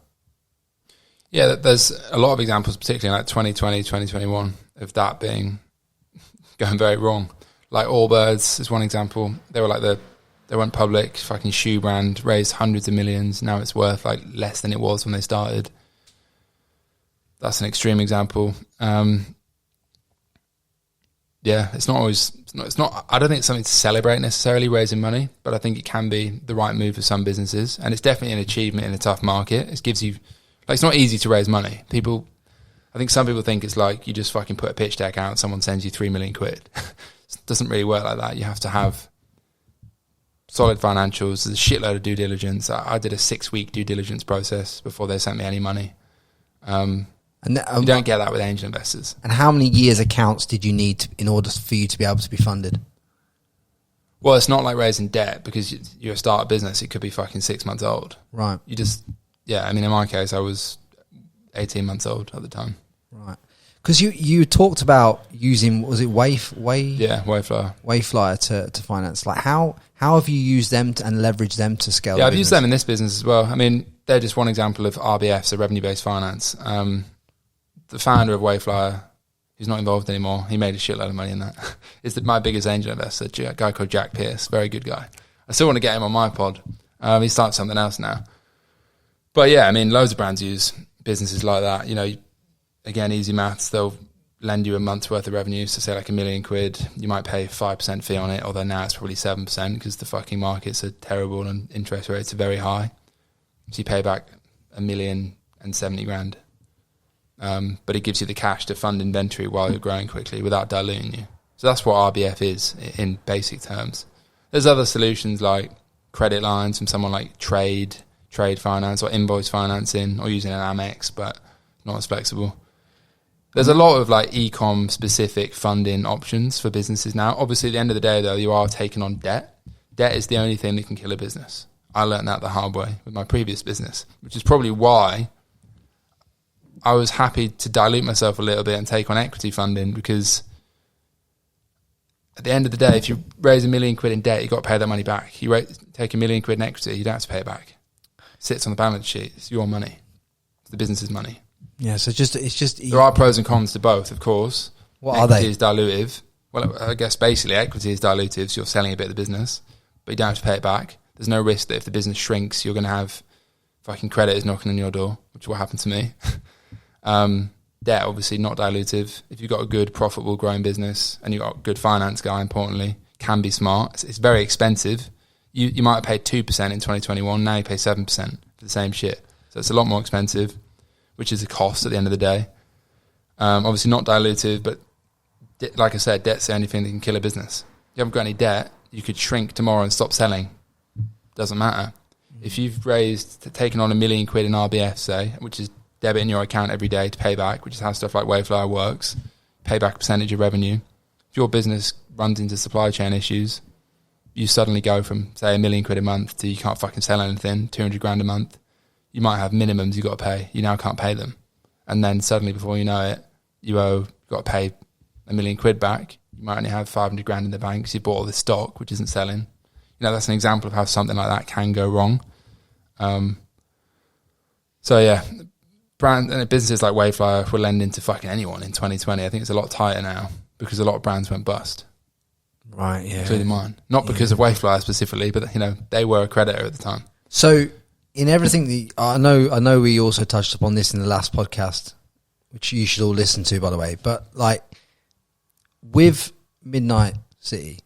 Yeah, there's a lot of examples, particularly like 2020, 2021, of that being going very wrong. Like Allbirds is one example. They went public, fucking shoe brand, raised hundreds of millions. Now it's worth like less than it was when they started. That's an extreme example. It's not always. It's not. I don't think it's something to celebrate necessarily, raising money, but I think it can be the right move for some businesses, and it's definitely an achievement in a tough market. It gives you, like, it's not easy to raise money. I think some people think it's like you just fucking put a pitch deck out, someone sends you 3 million quid. It doesn't really work like that. You have to have solid financials. There's a shitload of due diligence. I did a 6-week due diligence process before they sent me any money. You don't get that with angel investors. And how many years accounts did you need in order for you to be able to be funded? Well, it's not like raising debt because you're a startup business. It could be fucking 6 months old. Right. In my case, I was 18 months old at the time. Right. Because you talked about using, was it Wayflyer. Wayflyer to finance. Like how have you used them and leveraged them to scale? Yeah, I've used them in this business as well. I mean, they're just one example of RBF, so revenue-based finance. The founder of Wayflyer, who's not involved anymore, he made a shitload of money in that. Is my biggest angel investor, a guy called Jack Pierce, very good guy. I still want to get him on my pod. He started something else now. But yeah, I mean, loads of brands use businesses like that. You know, again, easy maths, they'll lend you a month's worth of revenue, so say like £1 million. You might pay 5% fee on it, although now it's probably 7% because the fucking markets are terrible and interest rates are very high. So you pay back $1,070,000. But it gives you the cash to fund inventory while you're growing quickly without diluting you. So that's what RBF is in basic terms. There's other solutions like credit lines from someone like trade finance or invoice financing or using an Amex, but not as flexible. There's a lot of like ECOM specific funding options for businesses now. Obviously, at the end of the day, though, you are taking on debt. Debt is the only thing that can kill a business. I learned that the hard way with my previous business, which is probably why I was happy to dilute myself a little bit and take on equity funding, because at the end of the day, if you raise £1 million in debt, you've got to pay that money back. You take £1 million in equity, you don't have to pay it back. It sits on the balance sheet. It's your money. It's the business's money. Yeah, so it's just there are pros and cons to both, of course. What are they? Equity is dilutive. Well, I guess basically equity is dilutive, so you're selling a bit of the business, but you don't have to pay it back. There's no risk that if the business shrinks, you're going to have fucking creditors knocking on your door, which is what happened to me. Debt, obviously not dilutive. If you've got a good, profitable, growing business and you've got a good finance guy, importantly, can be smart. It's very expensive. You might have paid 2% in 2021, now you pay 7% for the same shit. So it's a lot more expensive, which is a cost at the end of the day. Obviously not dilutive, but like I said, debt's the only thing that can kill a business. If you haven't got any debt, you could shrink tomorrow and stop selling. Doesn't matter. If you've taken on £1 million in RBF, say, which is debit in your account every day to pay back, which is how stuff like Wayflyer works, pay back a percentage of revenue. If your business runs into supply chain issues, you suddenly go from, say, £1 million a month to you can't fucking sell anything, 200 grand a month. You might have minimums you've got to pay. You now can't pay them. And then suddenly, before you know it, you've got to pay £1 million back. You might only have 500 grand in the bank because you bought all this stock, which isn't selling. You know, that's an example of how something like that can go wrong. So yeah, brand and businesses like Wayflyer were lending to fucking anyone in 2020. I think it's a lot tighter now because a lot of brands went bust. Right, yeah. including mine. Not because of Wayflyer specifically, but they were a creditor at the time. So in everything that I know we also touched upon this in the last podcast, which you should all listen to, by the way. But like with Midnight City,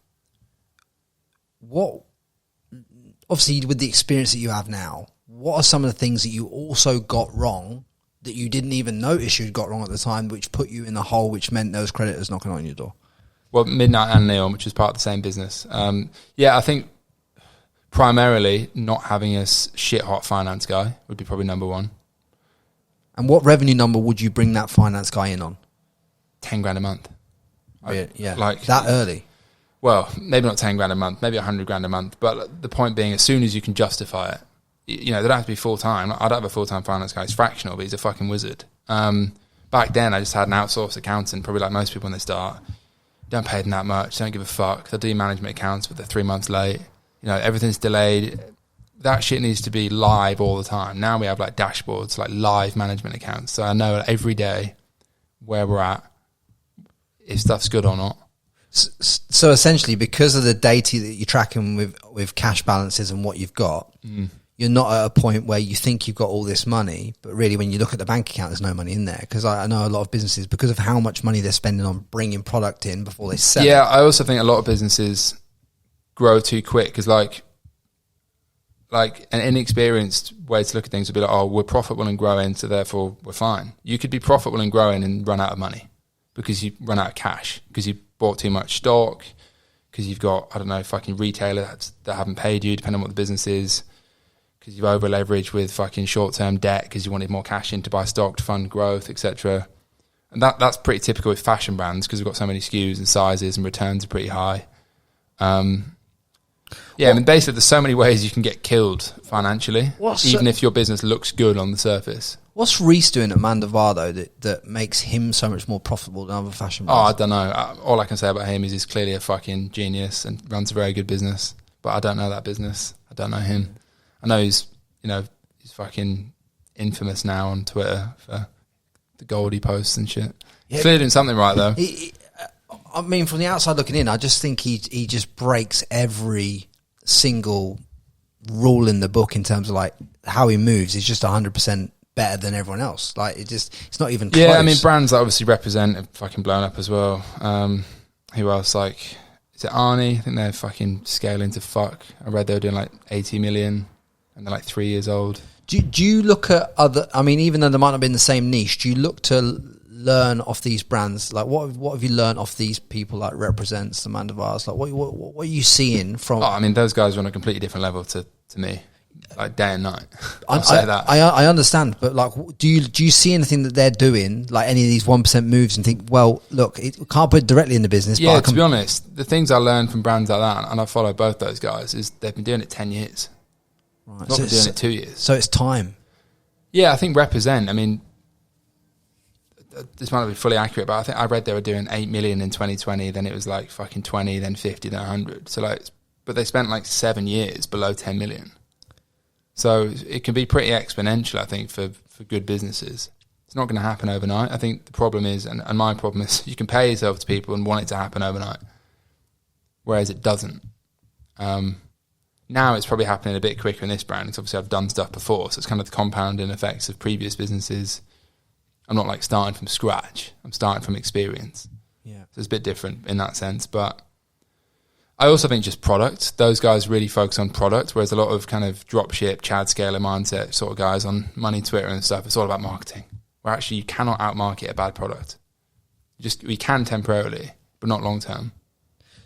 obviously with the experience that you have now, what are some of the things that you also got wrong that you didn't even notice you'd got wrong at the time, which put you in the hole, which meant those creditors knocking on your door? Well, Midnight and Neon, which is part of the same business. I think primarily not having a shit-hot finance guy would be probably number one. And what revenue number would you bring that finance guy in on? 10 grand a month. Yeah, like that early? Well, maybe not 10 grand a month, maybe 100 grand a month. But the point being, as soon as you can justify it, they don't have to be full-time. I don't have a full-time finance guy. He's fractional, but he's a fucking wizard. Back then, I just had an outsourced accountant, probably like most people when they start. Don't pay them that much. Don't give a fuck. They'll do management accounts, but they're 3 months late. Everything's delayed. That shit needs to be live all the time. Now we have like dashboards, like live management accounts. So I know every day where we're at, if stuff's good or not. So essentially, because of the data that you're tracking with cash balances and what you've got, you're not at a point where you think you've got all this money, but really when you look at the bank account, there's no money in there. Because I know a lot of businesses, because of how much money they're spending on bringing product in before they sell it. Yeah, I also think a lot of businesses grow too quick because like an inexperienced way to look at things would be like, oh, we're profitable and growing, so therefore we're fine. You could be profitable and growing and run out of money because you run out of cash, because you bought too much stock, because you've got, I don't know, fucking retailers that haven't paid you, depending on what the business is, because you've over leveraged with fucking short-term debt because you wanted more cash in to buy stock to fund growth, etc. And that's pretty typical with fashion brands because we've got so many SKUs and sizes and returns are pretty high. Basically there's so many ways you can get killed financially, even if your business looks good on the surface. What's Reece doing at Mandavar though that makes him so much more profitable than other fashion brands? Oh, I don't know. All I can say about him is he's clearly a fucking genius and runs a very good business. But I don't know that business. I don't know him. I know he's fucking infamous now on Twitter for the Goldie posts and shit. Yeah, clearly doing something right though. I mean, from the outside looking in, I just think he just breaks every single rule in the book in terms of like how he moves. He's just 100% better than everyone else. Like it's not even close. Yeah, I mean, brands that obviously represent have fucking blown up as well. Who else? Like, is it Arnie? I think they're fucking scaling to fuck. I read they were doing like 80 million and they're like 3 years old. Do you look at other, I mean, even though they might not be in the same niche, do you look to learn off these brands? Like what have you learned off these people like Represents, the Mandavars? Like what are you seeing from? Oh, I mean, those guys are on a completely different level to me, like day and night. I'll say that. I understand, but like, do you see anything that they're doing, like any of these 1% moves, and think, well, look, we can't put it directly in the business. Yeah, but to be honest, the things I learned from brands like that, and I follow both those guys, is they've been doing it 10 years. Right. Not been doing it 2 years. So it's time. Yeah, I think Represent, I mean, this might not be fully accurate, but I think I read they were doing 8 million in 2020, then it was like fucking 20, then 50, then 100. So like, but they spent like 7 years below 10 million. So it can be pretty exponential, I think, for good businesses. It's not going to happen overnight. I think the problem is, and my problem is, you can pay yourself to people and want it to happen overnight, whereas it doesn't. Now it's probably happening a bit quicker in this brand because obviously I've done stuff before, so it's kind of the compounding effects of previous businesses. I'm not like starting from scratch. I'm starting from experience. Yeah. So it's a bit different in that sense. But I also think just product. Those guys really focus on product, whereas a lot of kind of dropship, Chad Scaler mindset sort of guys on Money Twitter and stuff, it's all about marketing. Where actually you cannot outmarket a bad product. We can temporarily, but not long term.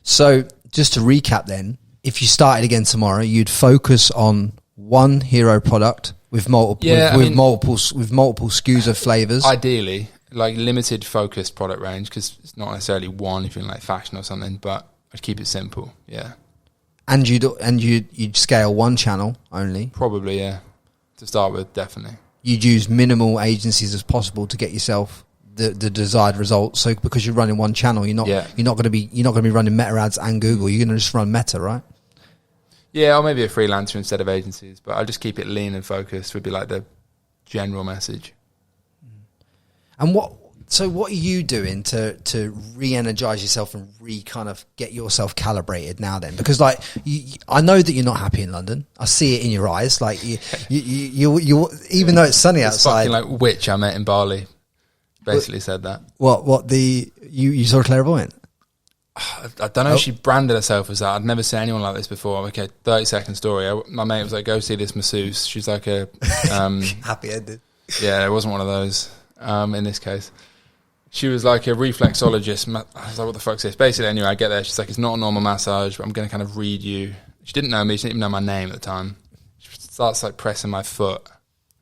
So just to recap then, if you started again tomorrow, you'd focus on one hero product with multiple SKUs of flavors. Ideally, like limited focused product range, because it's not necessarily one if you're in like fashion or something, but I'd keep it simple. Yeah. And you'd scale one channel only. Probably, yeah. To start with, definitely. You'd use minimal agencies as possible to get yourself the desired results. So because you're running one channel, you're not going to be running Meta ads and Google. You're going to just run Meta, right? Yeah, or maybe a freelancer instead of agencies, but I'll just keep it lean and focused would be like the general message. And what So what are you doing to re-energize yourself and kind of get yourself calibrated now then? Because like, I know that you're not happy in London. I see it in your eyes. Like you even though it's sunny outside. Fucking like witch I met in Bali basically said that. You saw a clairvoyant? I don't know if she branded herself as that. I'd never seen anyone like this before. Okay, 30-second story. My mate was like, go see this masseuse. She's like a... happy ended. Yeah, it wasn't one of those in this case. She was like a reflexologist. I was like, what the fuck's this? Basically, anyway, I get there. She's like, it's not a normal massage, but I'm going to kind of read you. She didn't know me. She didn't even know my name at the time. She starts like pressing my foot.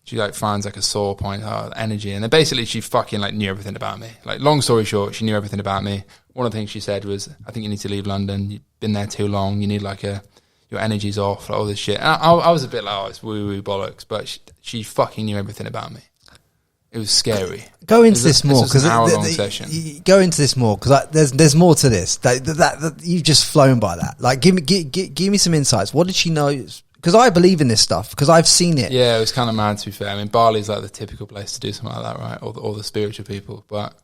She like finds like a sore point, energy. And then basically she fucking like knew everything about me. Like long story short, she knew everything about me. One of the things she said was, I think you need to leave London. You've been there too long. You need like your energy's off, like all this shit. And I was a bit like, oh, it's woo-woo bollocks. But she fucking knew everything about me. It was scary. Go into this more, because an hour-long session. Go into this more, because there's more to this. That you've just flown by that. Like, give me some insights. What did she know? Because I believe in this stuff, because I've seen it. Yeah, it was kind of mad, to be fair. I mean, Bali's like the typical place to do something like that, right? All the spiritual people. But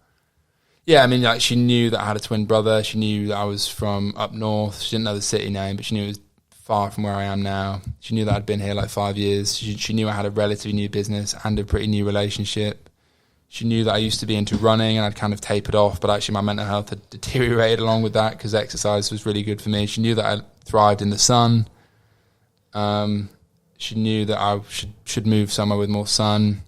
yeah, I mean, like she knew that I had a twin brother. She knew that I was from up north. She didn't know the city name, but she knew it was far from where I am now. She knew that I'd been here like 5 years. She knew I had a relatively new business and a pretty new relationship. She knew that I used to be into running and I'd kind of tapered off, but actually my mental health had deteriorated along with that because exercise was really good for me. She knew that I thrived in the sun. She knew that I should move somewhere with more sun.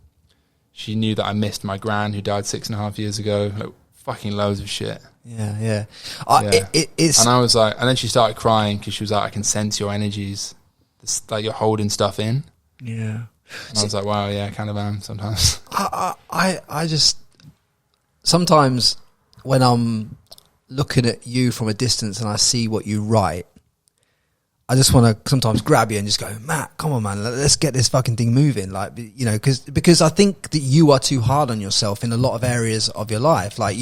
She knew that I missed my gran who died 6.5 years ago. Like, fucking loads of shit. Yeah. It's and I was like, and then she started crying because she was like, I can sense your energies. It's like you're holding stuff in. Yeah. And I was like, wow, yeah, I kind of am sometimes. I just, sometimes when I'm looking at you from a distance and I see what you write, I just want to sometimes grab you and just go, Matt, come on, man, let's get this fucking thing moving. Like, you know, because I think that you are too hard on yourself in a lot of areas of your life. Like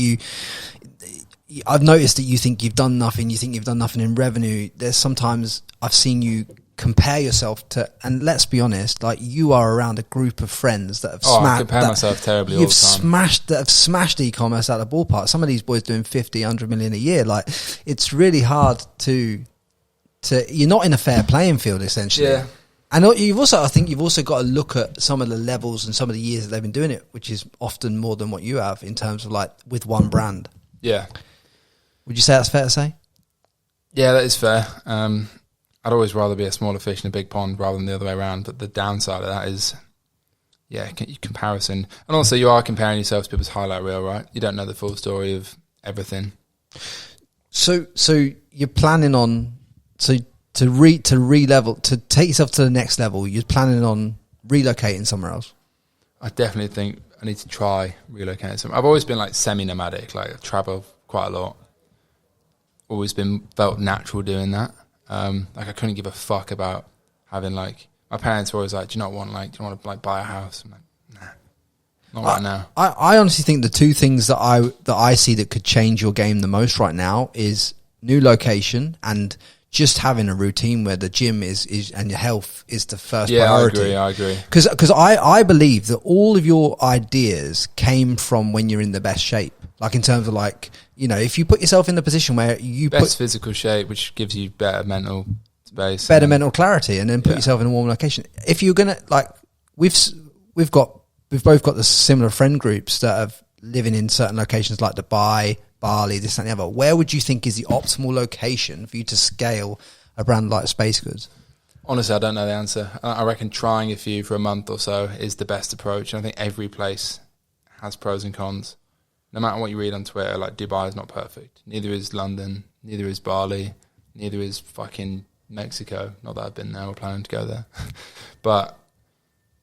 I've noticed that you think you've done nothing. You think you've done nothing in revenue. There's sometimes I've seen you compare yourself to, and let's be honest, like you are around a group of friends that have I compare myself terribly all the time. That have smashed e-commerce out of the ballpark. Some of these boys doing 50, 100 million a year. Like, it's really hard to you're not in a fair playing field, essentially. Yeah. And I think you've also got to look at some of the levels and some of the years that they've been doing it, which is often more than what you have in terms of like with one brand. Yeah. Would you say that's fair to say? Yeah, that is fair. I'd always rather be a smaller fish in a big pond rather than the other way around. But the downside of that is, yeah, comparison. And also you are comparing yourself to people's highlight reel, right? You don't know the full story of everything. So you're planning on, to re-level, to take yourself to the next level, you're planning on relocating somewhere else? I definitely think I need to try relocating somewhere. I've always been like semi-nomadic, like I travel quite a lot. Always felt natural doing that. Like I couldn't give a fuck about having like, my parents were always like, do you want to like buy a house? I'm like, nah, not right now. I honestly think the two things that I see that could change your game the most right now is new location and just having a routine where the gym is and your health is the first priority. I agree. Because I believe that all of your ideas came from when you're in the best shape. Like in terms of like, you know, if you put yourself in the position where you best physical shape, which gives you better mental space, better mental clarity, and then put yourself in a warm location. If you're gonna like, we've both got the similar friend groups that are living in certain locations like Dubai, Bali, this and the other. Where would you think is the optimal location for you to scale a brand like SpaceGoods? Honestly, I don't know the answer. I reckon trying a few for a month or so is the best approach. And I think every place has pros and cons. No matter what you read on Twitter, like Dubai is not perfect. Neither is London. Neither is Bali. Neither is fucking Mexico. Not that I've been there or planning to go there. But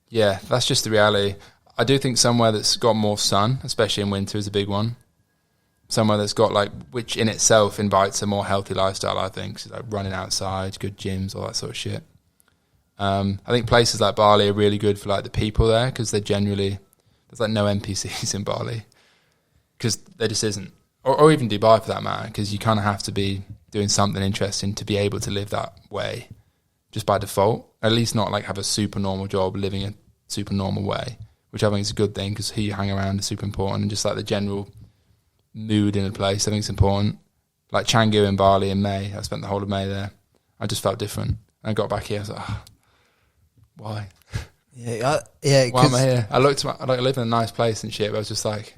yeah, that's just the reality. I do think somewhere that's got more sun, especially in winter, is a big one. Somewhere that's got like, which in itself invites a more healthy lifestyle, I think. So like running outside, good gyms, all that sort of shit. I think places like Bali are really good for like the people there because they're generally, there's like no NPCs in Bali because there just isn't. Or even Dubai for that matter, because you kind of have to be doing something interesting to be able to live that way just by default. At least not like have a super normal job living a super normal way. which I think is a good thing because who you hang around is super important, and just like the general mood in a place, I think it's important. Like Canggu in Bali in May, I spent the whole of May there. I just felt different. I got back here, I was like, why? Why am I here? I live in a nice place and shit, but I was just like,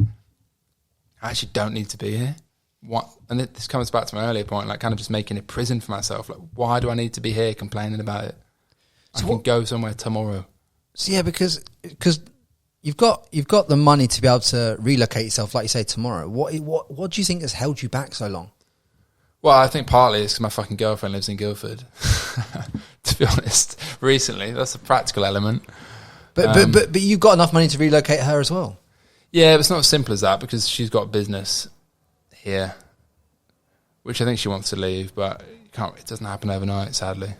I actually don't need to be here. What? And this comes back to my earlier point, like kind of just making a prison for myself. Like, why do I need to be here complaining about it? So I can go somewhere tomorrow. So yeah, because you've got the money to be able to relocate yourself, like you say, tomorrow. What do you think has held you back so long? Well, I think partly it's because my fucking girlfriend lives in Guildford. To be honest, recently that's a practical element. But you've got enough money to relocate her as well. Yeah, but it's not as simple as that because she's got business here, which I think she wants to leave, but it doesn't happen overnight, sadly.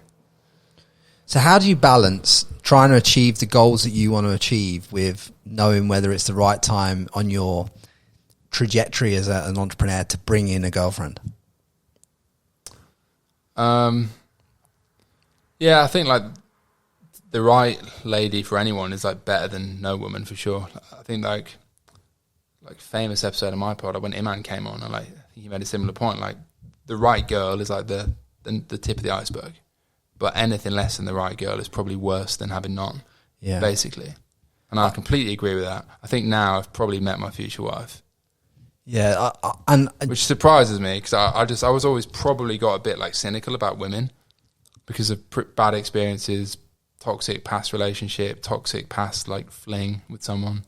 So how do you balance trying to achieve the goals that you want to achieve with knowing whether it's the right time on your trajectory as an entrepreneur to bring in a girlfriend? Yeah, I think like the right lady for anyone is like better than no woman for sure. I think like famous episode of my pod when Iman came on, and like he made a similar point. Like the right girl is like the tip of the iceberg, but anything less than the right girl is probably worse than having none. Yeah, basically. And I completely agree with that. I think now I've probably met my future wife. Yeah, which surprises me because I was always probably got a bit like cynical about women because of bad experiences, toxic past relationship, toxic past like fling with someone,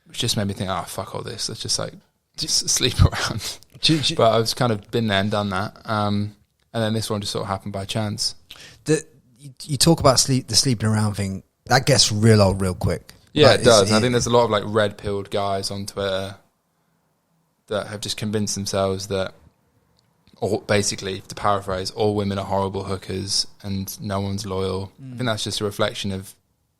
which just made me think, fuck all this. Let's just like sleep around. But I've kind of been there and done that, and then this one just sort of happened by chance. You talk about the sleeping around thing. That gets real old real quick. Yeah, it does. And I think there's a lot of like red-pilled guys on Twitter that have just convinced themselves that, or basically, to paraphrase, all women are horrible hookers and no one's loyal. I think that's just a reflection of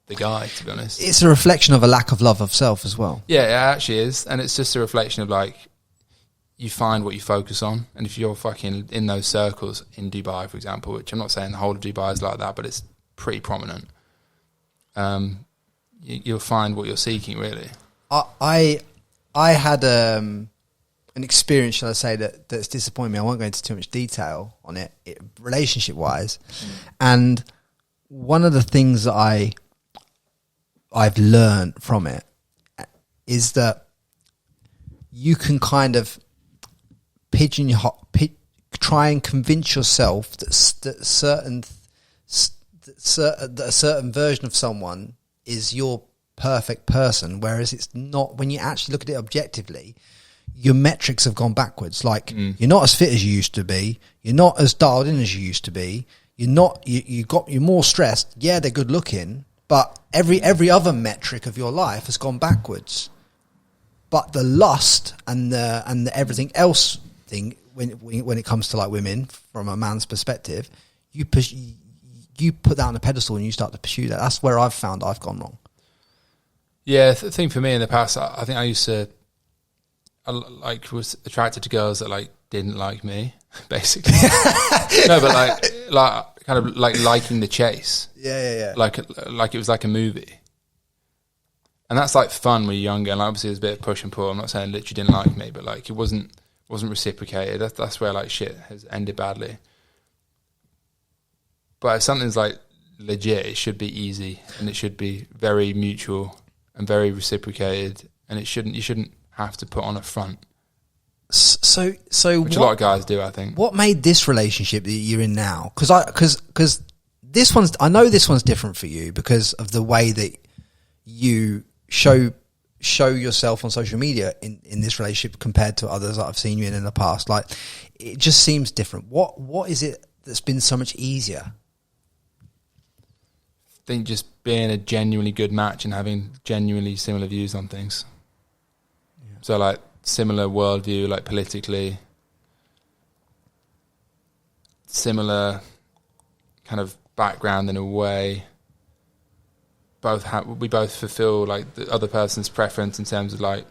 the guy, to be honest. It's a reflection of a lack of love of self as well. Yeah, it actually is. And it's just a reflection of like, you find what you focus on. And if you're fucking in those circles in Dubai, for example, which I'm not saying the whole of Dubai is like that, but it's pretty prominent, you'll find what you're seeking, really. I had an experience, shall I say, that's disappointed me. I won't go into too much detail on it relationship-wise. And one of the things that I've learned from it is that you can kind of try and convince yourself that a certain version of someone is your perfect person, whereas it's not. When you actually look at it objectively, your metrics have gone backwards. Like you're not as fit as you used to be, you're not as dialed in as you used to be, you're more stressed. Yeah, they're good looking, but every other metric of your life has gone backwards. But the lust and the everything else thing, when it comes to like women from a man's perspective, you put that on a pedestal and you start to pursue that. That's where I've found I've gone wrong. Yeah, the thing for me in the past, I think I used to, was attracted to girls that like didn't like me, basically. No, but like kind of like liking the chase. Yeah. Like it was like a movie. And that's like fun when you're younger, and like, obviously there's a bit of push and pull. I'm not saying literally didn't like me, but like it wasn't reciprocated. That's where like shit has ended badly. But if something's like legit, it should be easy, and it should be very mutual and very reciprocated, and you shouldn't have to put on a front. So which a lot of guys do, I think. What made this relationship that you're in now? Because this one's, I know this one's different for you because of the way that you show yourself on social media in this relationship compared to others that I've seen you in the past. Like, it just seems different. What is it that's been so much easier? I think just being a genuinely good match and having genuinely similar views on things. Yeah. So like similar worldview, like politically, similar kind of background in a way. We both fulfill like the other person's preference in terms of like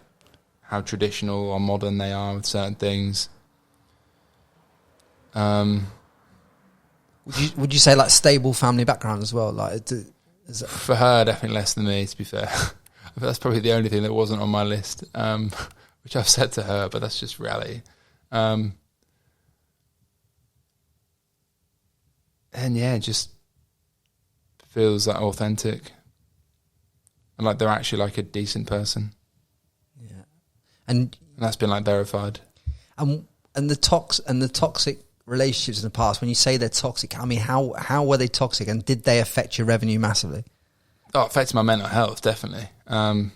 how traditional or modern they are with certain things. Would you say like stable family background as well? Like, for her, definitely less than me. To be fair, That's probably the only thing that wasn't on my list, which I've said to her, but that's just reality. And yeah, just feels like authentic and like they're actually like a decent person. Yeah, and that's been like verified. And the toxic relationships in the past, when you say they're toxic, I mean, how were they toxic, and did they affect your revenue massively? Oh, it affected my mental health, definitely. I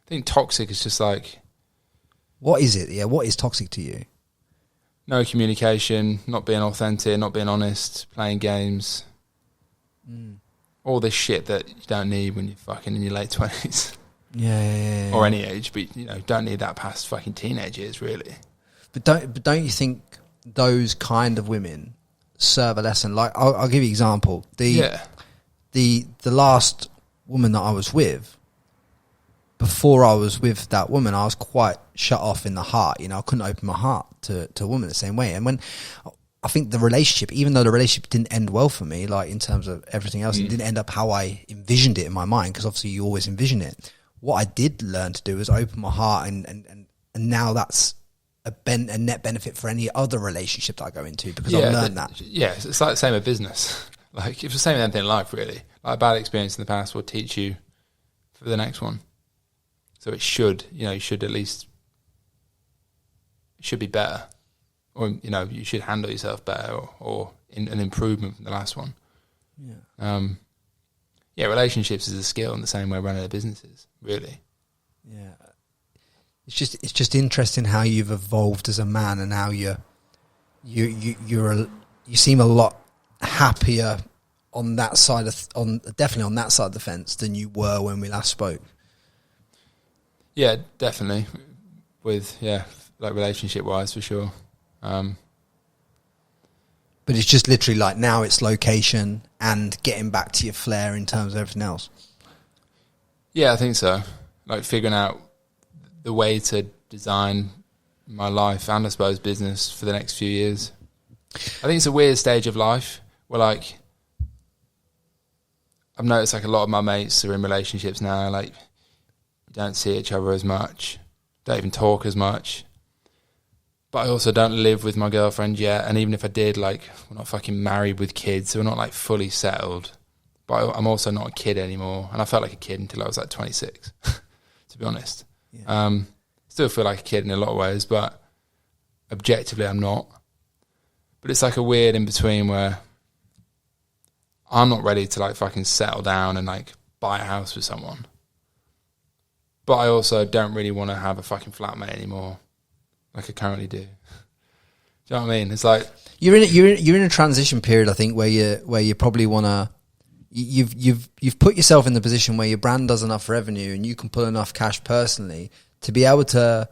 think toxic is just like... What is it? Yeah, what is toxic to you? No communication, not being authentic, not being honest, playing games. All this shit that you don't need when you're fucking in your late 20s. Yeah. Or any age, but don't need that past fucking teenage years, really. But don't you think those kind of women serve a lesson? Like, I'll give you an example. The last woman that I was with, before I was with that woman, I was quite shut off in the heart. I couldn't open my heart to a woman the same way. And when I think the relationship, even though the relationship didn't end well for me, like in terms of everything else, it didn't end up how I envisioned it in my mind, because obviously you always envision it. What I did learn to do was open my heart, and now that's a net benefit for any other relationship that I go into, because I've learned that. Yeah, it's like the same with business. Like, it's the same with anything in life, really. Like, a bad experience in the past will teach you for the next one. So it should, you should at least, it should be better. Or, you should handle yourself better, or in an improvement from the last one. Yeah. Relationships is a skill in the same way running a business is, really. Yeah. It's just interesting how you've evolved as a man, and how you seem a lot happier on that side definitely on that side of the fence than you were when we last spoke. Yeah, definitely. Like relationship wise, for sure. But it's just literally like now it's location and getting back to your flair in terms of everything else. Yeah, I think so. Like figuring out the way to design my life and I suppose business for the next few years. I think it's a weird stage of life where, like, I've noticed like a lot of my mates are in relationships now. Like, we don't see each other as much, don't even talk as much. But I also don't live with my girlfriend yet, and even if I did, like, we're not fucking married with kids, so we're not like fully settled. But I'm also not a kid anymore, and I felt like a kid until I was like 26, to be honest. Yeah. Still feel like a kid in a lot of ways, but objectively I'm not. But it's like a weird in between where I'm not ready to like fucking settle down and like buy a house with someone, but I also don't really want to have a fucking flatmate anymore, like I currently do. Do you know what I mean? It's like you're in a transition period, I think, where you probably want to. You've put yourself in the position where your brand does enough revenue and you can pull enough cash personally to be able to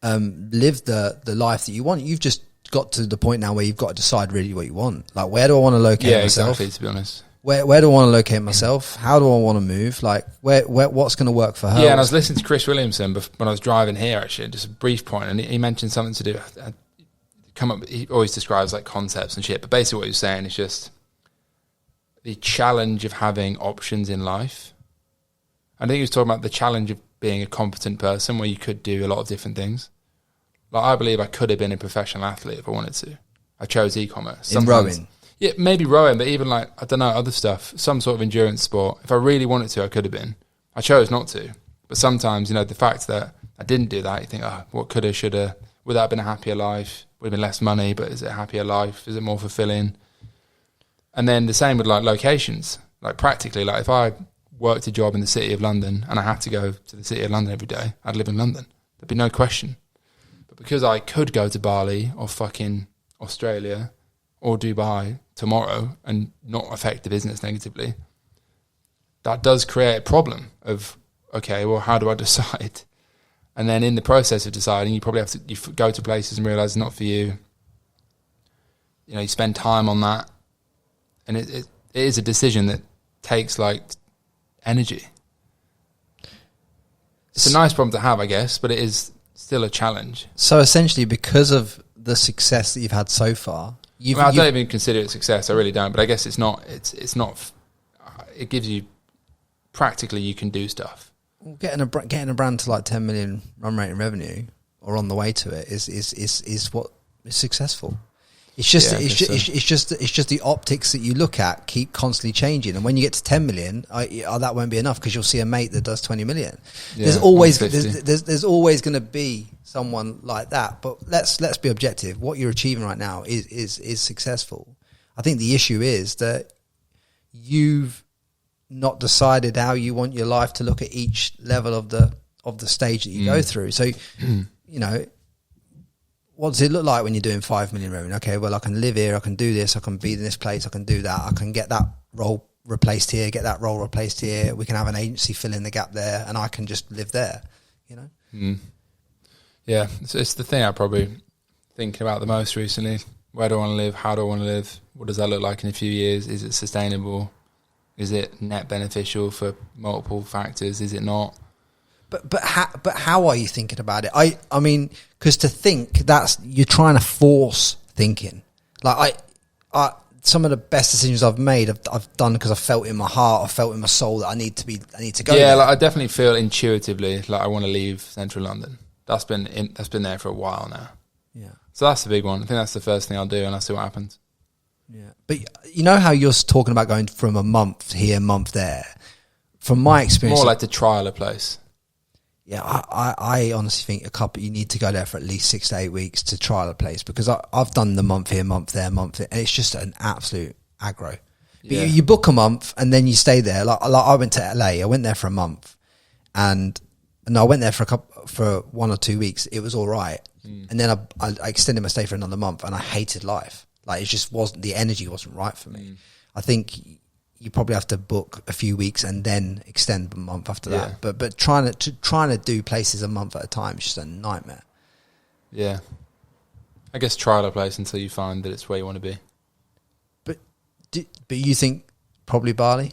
live the life that you want. You've just got to the point now where you've got to decide really what you want. Like, where do I want to locate myself? Exactly, to be honest. Where do I want to locate myself? How do I want to move? Like, what's going to work for her? Yeah, and I was listening to Chris Williamson when I was driving here, actually, just a brief point, and he mentioned something to do. He always describes like concepts and shit, but basically what he was saying is just the challenge of having options in life. I think he was talking about the challenge of being a competent person where you could do a lot of different things. Like, I believe I could have been a professional athlete if I wanted to. I chose e-commerce. In rowing? Yeah, maybe rowing, but even like, I don't know, other stuff, some sort of endurance sport. If I really wanted to, I could have been. I chose not to. But sometimes, the fact that I didn't do that, you think, oh, what coulda, shoulda, would that have been a happier life? Would have been less money, but is it a happier life? Is it more fulfilling? And then the same with like locations. Like practically, like if I worked a job in the City of London and I had to go to the City of London every day, I'd live in London. There'd be no question. But because I could go to Bali or fucking Australia or Dubai tomorrow and not affect the business negatively, that does create a problem of, okay, well, how do I decide? And then in the process of deciding, you probably have to go to places and realise it's not for you. You spend time on that. And it is a decision that takes like energy. It's a nice problem to have, I guess, but it is still a challenge. So essentially, because of the success that you've had so far, I don't even consider it success. I really don't. But I guess it's not. It's not. It gives you practically you can do stuff. getting a brand to like 10 million run rate in revenue, or on the way to it, is what is successful. It's just it's just the optics that you look at keep constantly changing, and when you get to 10 million, that won't be enough, because you'll see a mate that does 20 million. Yeah, there's always going to be someone like that. But let's be objective. What you're achieving right now is successful. I think the issue is that you've not decided how you want your life to look at each level of the stage that you go through. So, you know, what does it look like when you're doing 5 million revenue? Okay, well, I can live here, I can do this, I can be in this place, I can do that, I can get that role replaced here, get that role replaced here, we can have an agency fill in the gap there, and I can just live there, you know? Yeah, it's the thing I'm probably thinking about the most recently. Where do I want to live? How do I want to live? What does that look like in a few years? Is it sustainable? Is it net beneficial for multiple factors? Is it not? But how are you thinking about it? I mean, because to think, that's, you're trying to force thinking. Like I some of the best decisions I've made, I've done because I felt in my heart, I felt in my soul that I need to go. Yeah, like I definitely feel intuitively like I want to leave Central London. That's been there for a while now. Yeah. So that's the big one. I think that's the first thing I'll do, and I'll see what happens. Yeah. But you know how you're talking about going from a month here, month there. From my experience, more like to trial a place. Yeah, I honestly think you need to go there for at least 6 to 8 weeks to trial a place, because I've done the month here, month there, and it's just an absolute aggro. But you book a month and then you stay there. Like I went to LA, I went there for a month, and I went there for 1 or 2 weeks. It was all right, and then I extended my stay for another month, and I hated life. Like it just wasn't, the energy wasn't right for me. I think you probably have to book a few weeks and then extend a month after that. But trying to do places a month at a time is just a nightmare. Yeah, I guess trial a place until you find that it's where you want to be. But you think probably Bali?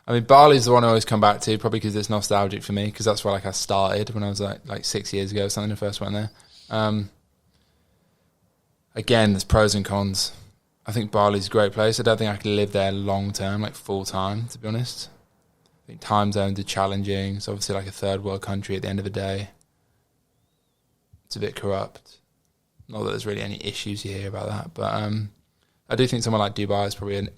I mean, Bali's the one I always come back to, probably because it's nostalgic for me, because that's where I started when I was like 6 years ago or something. I first went there. Again, there's pros and cons. I think Bali's a great place. I don't think I could live there long term, like full time, to be honest. I think time zones are challenging. It's obviously like a third world country at the end of the day. It's a bit corrupt. Not that there's really any issues you hear about that, but I do think somewhere like Dubai is probably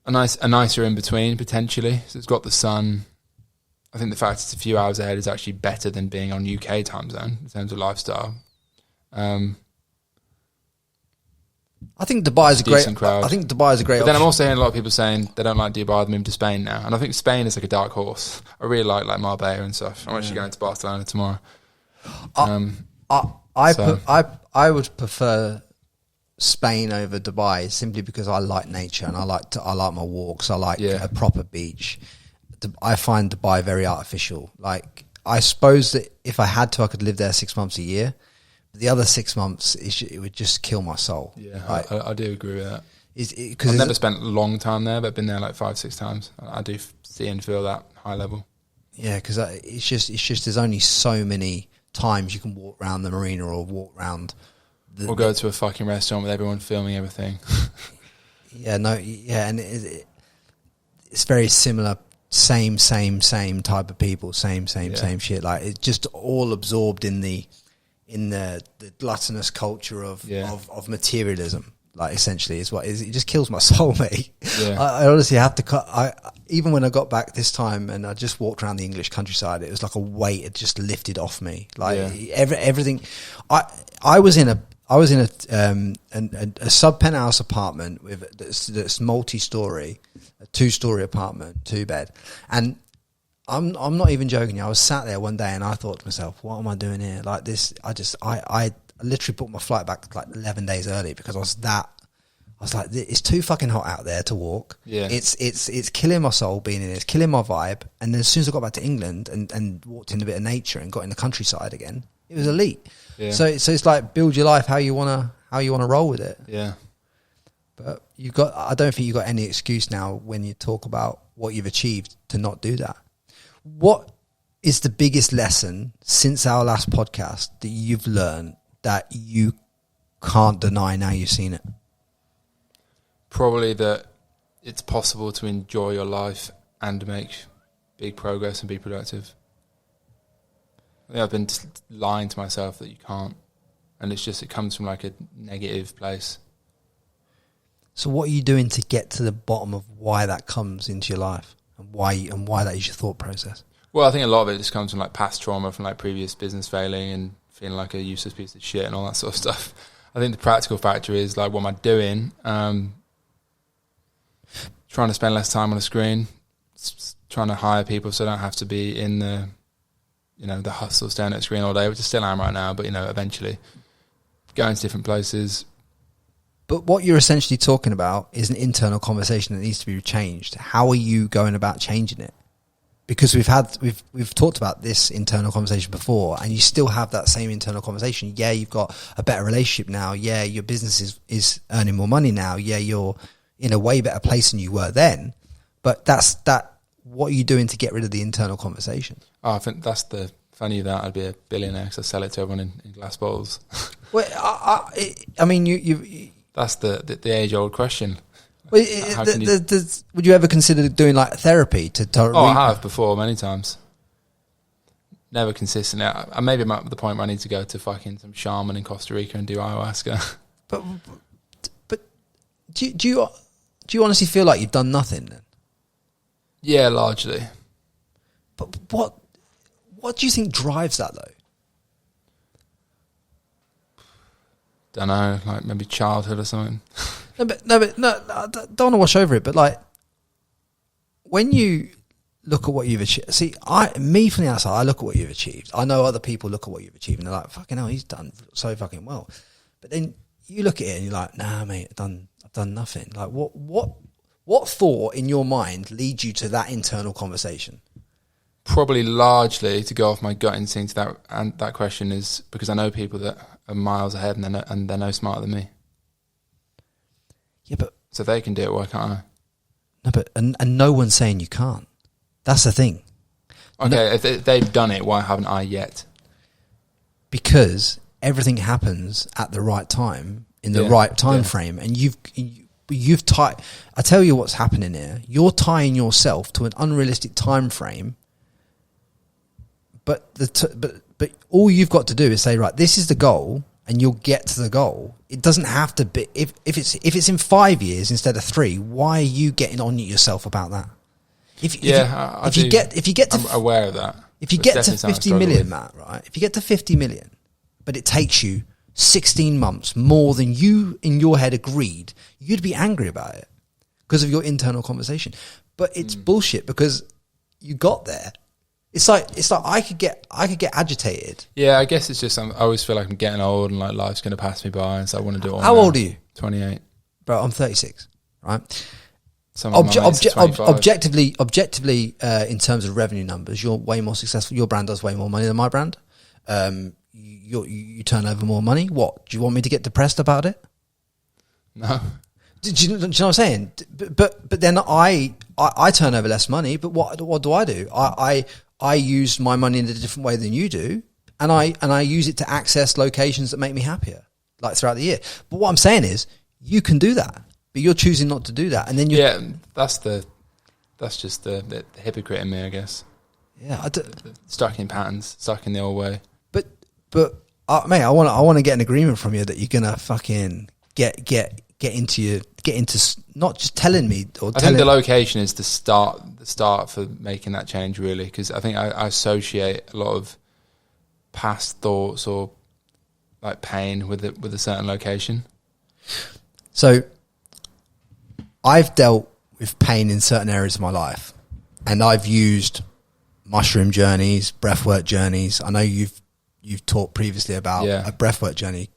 a nicer in between potentially. So it's got the sun. I think the fact it's a few hours ahead is actually better than being on UK time zone in terms of lifestyle. I think Dubai is a great crowd. I think Dubai is a great But then I'm option. also hearing a lot of people saying they don't like Dubai, they move to Spain now. And I think Spain is like a dark horse. I really like Marbella and stuff. I'm actually going to Barcelona tomorrow. I would prefer Spain over Dubai, simply because I like nature and I like my walks. I like a proper beach. I find Dubai very artificial. Like, I suppose that if I had to, I could live there 6 months a year. The other 6 months, it would just kill my soul. Yeah, like, I do agree with that. I've never spent a long time there, but been there like 5-6 times. I do see and feel that high level. Yeah, because it's just there's only so many times you can walk around the marina or walk around. Or go to a fucking restaurant with everyone filming everything. And it's very similar. Same type of people. Same shit. Like, it's just all absorbed in the gluttonous culture of materialism. Like, essentially is what it just kills my soul, mate. Yeah. I honestly have to even when I got back this time and I just walked around the English countryside, it was like a weight had just lifted off me. Like everything. I was in a sub penthouse apartment that's multi-story, a 2-story apartment, 2-bed, and I'm not even joking you. I was sat there one day and I thought to myself, what am I doing here? Like this, I literally booked my flight back like 11 days early because I was like, it's too fucking hot out there to walk. Yeah. It's killing my soul being in it. It's killing my vibe. And then as soon as I got back to England and walked in a bit of nature and got in the countryside again, it was elite. Yeah. So it's like, build your life how you wanna roll with it. Yeah. But I don't think you got any excuse now when you talk about what you've achieved to not do that. What is the biggest lesson since our last podcast that you've learned that you can't deny now you've seen it? Probably that it's possible to enjoy your life and make big progress and be productive. I think I've been lying to myself that you can't, and it comes from like a negative place. So what are you doing to get to the bottom of why that comes into your life, and why that is your thought process? Well, I think a lot of it just comes from like past trauma, from like previous business failing and feeling like a useless piece of shit and all that sort of stuff. I think the practical factor is like, what am I doing? Trying to spend less time on a screen, trying to hire people so I don't have to be in the, the hustle, staring at the screen all day, which I still am right now, but eventually going to different places. But what you're essentially talking about is an internal conversation that needs to be changed. How are you going about changing it? Because we've talked about this internal conversation before, and you still have that same internal conversation. Yeah, you've got a better relationship now. Yeah, your business is earning more money now. Yeah, you're in a way better place than you were then. But what are you doing to get rid of the internal conversation? Oh, I think that's the funny that I'd be a billionaire because I sell it to everyone in glass bottles. Well, I mean, you that's the age-old question. Well, would you ever consider doing like therapy to I have before many times. Never consistently. Maybe I'm at the point where I need to go to fucking some shaman in Costa Rica and do ayahuasca. But do you honestly feel like you've done nothing then? Yeah, largely. But what do you think drives that though? Don't know, like maybe childhood or something. No, I don't want to wash over it. But like, when you look at what you've achieved, see, from the outside, I look at what you've achieved. I know other people look at what you've achieved, and they're like, "Fucking hell, he's done so fucking well." But then you look at it and you're like, "Nah, mate, I've done nothing." Like, what thought in your mind leads you to that internal conversation? Probably largely, to go off my gut instinct, that question is because I know people that are miles ahead and they're no smarter than me. Yeah, but so they can do it. Why can't I? No, but and no one's saying you can't. That's the thing. Okay, if they've done it, why haven't I yet? Because everything happens at the right time in the right time frame, and you've tied. I tell you what's happening here. You're tying yourself to an unrealistic time frame. But but all you've got to do is say, right, this is the goal, and you'll get to the goal. It doesn't have to be if it's in 5 years instead of 3. Why are you getting on yourself about that? If you get to, I'm aware of that. If you get to 50 million, Matt, right? If you get to 50 million, but it takes you 16 months more than you in your head agreed, you'd be angry about it because of your internal conversation. But it's bullshit because you got there. It's like I could get agitated. Yeah, I guess it's just I always feel like I'm getting old and like life's going to pass me by, and so I want to do it all. How old are you? 28. Bro, I'm 36. Right. Objectively, in terms of revenue numbers, you're way more successful. Your brand does way more money than my brand. You turn over more money. What do you want me to get depressed about it? No. Do you know what I'm saying? But then I turn over less money. But what do? I use my money in a different way than you do, and I use it to access locations that make me happier, like throughout the year. But what I'm saying is, you can do that, but you're choosing not to do that, and then that's just the hypocrite in me, I guess. Yeah, stuck in patterns, stuck in the old way. But mate, I want to get an agreement from you that you're gonna fucking get into not just telling me. I think the location is the start for making that change, really, because I think I associate a lot of past thoughts or like pain with a certain location. So I've dealt with pain in certain areas of my life, and I've used mushroom journeys, breathwork journeys. I know you've talked previously about a breathwork journey.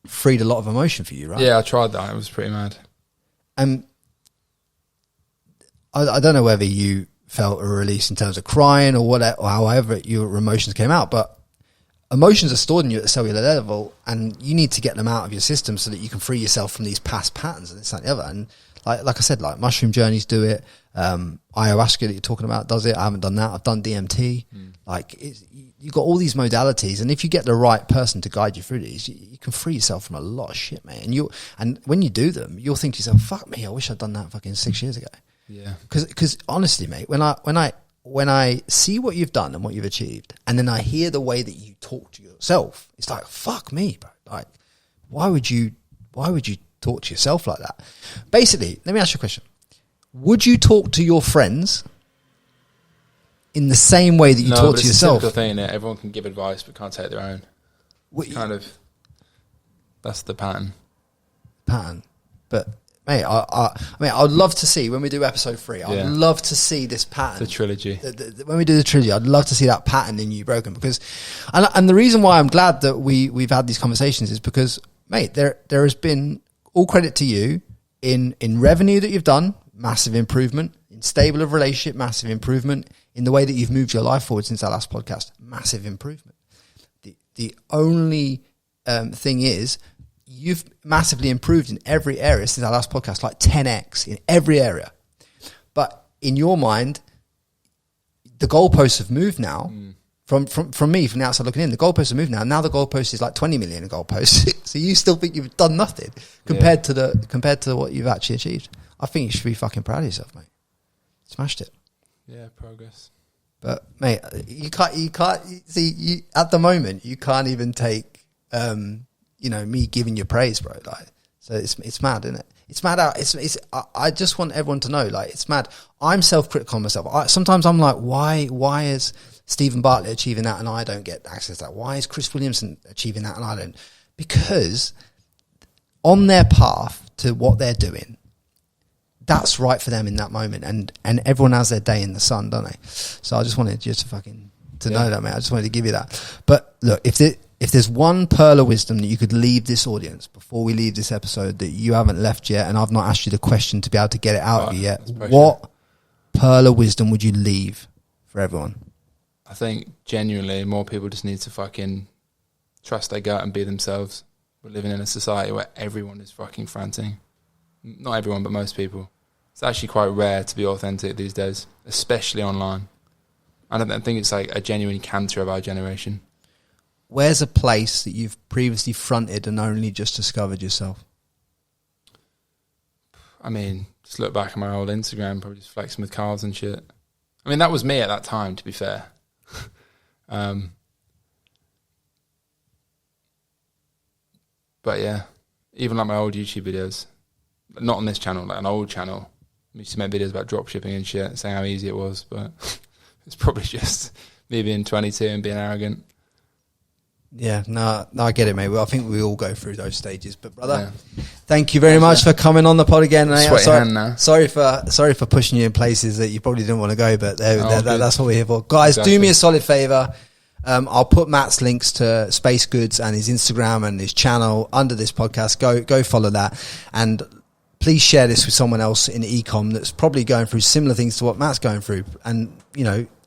Freed a lot of emotion for you, right? Yeah, I tried that. It was pretty mad. I don't know whether you felt a release in terms of crying or whatever, or however your emotions came out, but emotions are stored in you at the cellular level, and you need to get them out of your system so that you can free yourself from these past patterns and this and the other. And like I said, like mushroom journeys do it. Ayahuasca that you're talking about does it. I haven't done that. I've done DMT. You've got all these modalities, and if you get the right person to guide you through these, you can free yourself from a lot of shit, mate. And when you do them, you'll think to yourself, "Fuck me, I wish I'd done that fucking 6 years ago." Yeah. Because honestly, mate, when I see what you've done and what you've achieved, and then I hear the way that you talk to yourself, it's like, fuck me, bro. Like, why would you talk to yourself like that? Basically, let me ask you a question. Would you talk to your friends in the same way that you talk to yourself? It's a typical thing that everyone can give advice but can't take their own. That's the pattern. But mate, I mean, I'd love to see when we do episode 3. I'd love to see this pattern. The trilogy. When we do the trilogy, I'd love to see that pattern in you broken, because, and the reason why I'm glad that we've had these conversations is because, mate, there has been all credit to you in revenue that you've done, massive improvement, in stable of relationship, massive improvement, in the way that you've moved your life forward since our last podcast, massive improvement. The only thing is, you've massively improved in every area since our last podcast, like 10x in every area. But in your mind, the goalposts have moved now. From me, from the outside looking in, the goalposts have moved now. Now the goalpost is like 20 million goalposts. So you still think you've done nothing compared to what you've actually achieved. I think you should be fucking proud of yourself, mate. Smashed it. Yeah, progress. But mate, you can't see at the moment you can't even take me giving you praise, bro. Like, so it's mad, isn't it? It's mad out. I just want everyone to know, like, it's mad. I'm self-critical on myself. Sometimes I'm like, why is Stephen Bartlett achieving that and I don't get access to that? Why is Chris Williamson achieving that and I don't? Because on their path to what they're doing, that's right for them in that moment, and everyone has their day in the sun, don't they? So I just wanted you to know that, mate. I just wanted to give you that. But look, if there's one pearl of wisdom that you could leave this audience before we leave this episode that you haven't left yet, and I've not asked you the question to be able to get it out of you yet, what pearl of wisdom would you leave for everyone? I think genuinely more people just need to fucking trust their gut and be themselves. We're living in a society where everyone is fucking frantic. Not everyone, but most people. It's actually quite rare to be authentic these days, especially online. I don't think it's like a genuine cancer of our generation. Where's a place that you've previously fronted and only just discovered yourself? I mean, just look back at my old Instagram, probably just flexing with cars and shit. I mean, that was me at that time, to be fair. But yeah, even like my old YouTube videos, not on this channel, like an old channel, I used to make videos about dropshipping and shit, saying how easy it was, but it's probably just me being 22 and being arrogant. Yeah, no, I get it, mate. Well, I think we all go through those stages. But brother, thank you very much for coming on the pod again. Sorry for pushing you in places that you probably didn't want to go, but that's what we're here for. Guys, do me a solid favor. I'll put Matt's links to SpaceGoods and his Instagram and his channel under this podcast. Go follow that, and please share this with someone else in ECOM that's probably going through similar things to what Matt's going through. And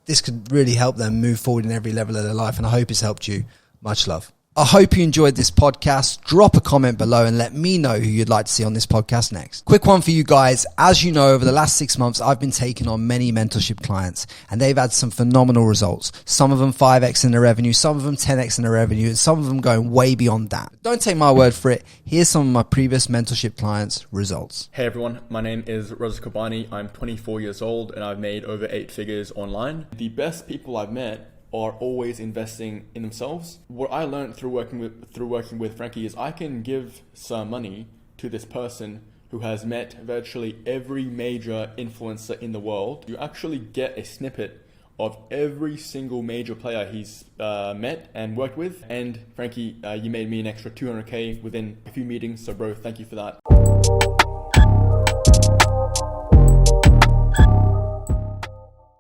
this could really help them move forward in every level of their life. And I hope it's helped you. Much love. I hope you enjoyed this podcast. Drop a comment below and let me know who you'd like to see on this podcast next. Quick one for you guys. As you know, over the last 6 months, I've been taking on many mentorship clients and they've had some phenomenal results. Some of them 5x in their revenue, some of them 10x in their revenue, and some of them going way beyond that. Don't take my word for it. Here's some of my previous mentorship clients' results. Hey everyone, my name is Raza Kobani. I'm 24 years old and I've made over 8 figures online. The best people I've met are always investing in themselves. What I learned through working with Frankie is I can give some money to this person who has met virtually every major influencer in the world. You actually get a snippet of every single major player he's met and worked with. And Frankie, you made me an extra 200K within a few meetings. So bro, thank you for that.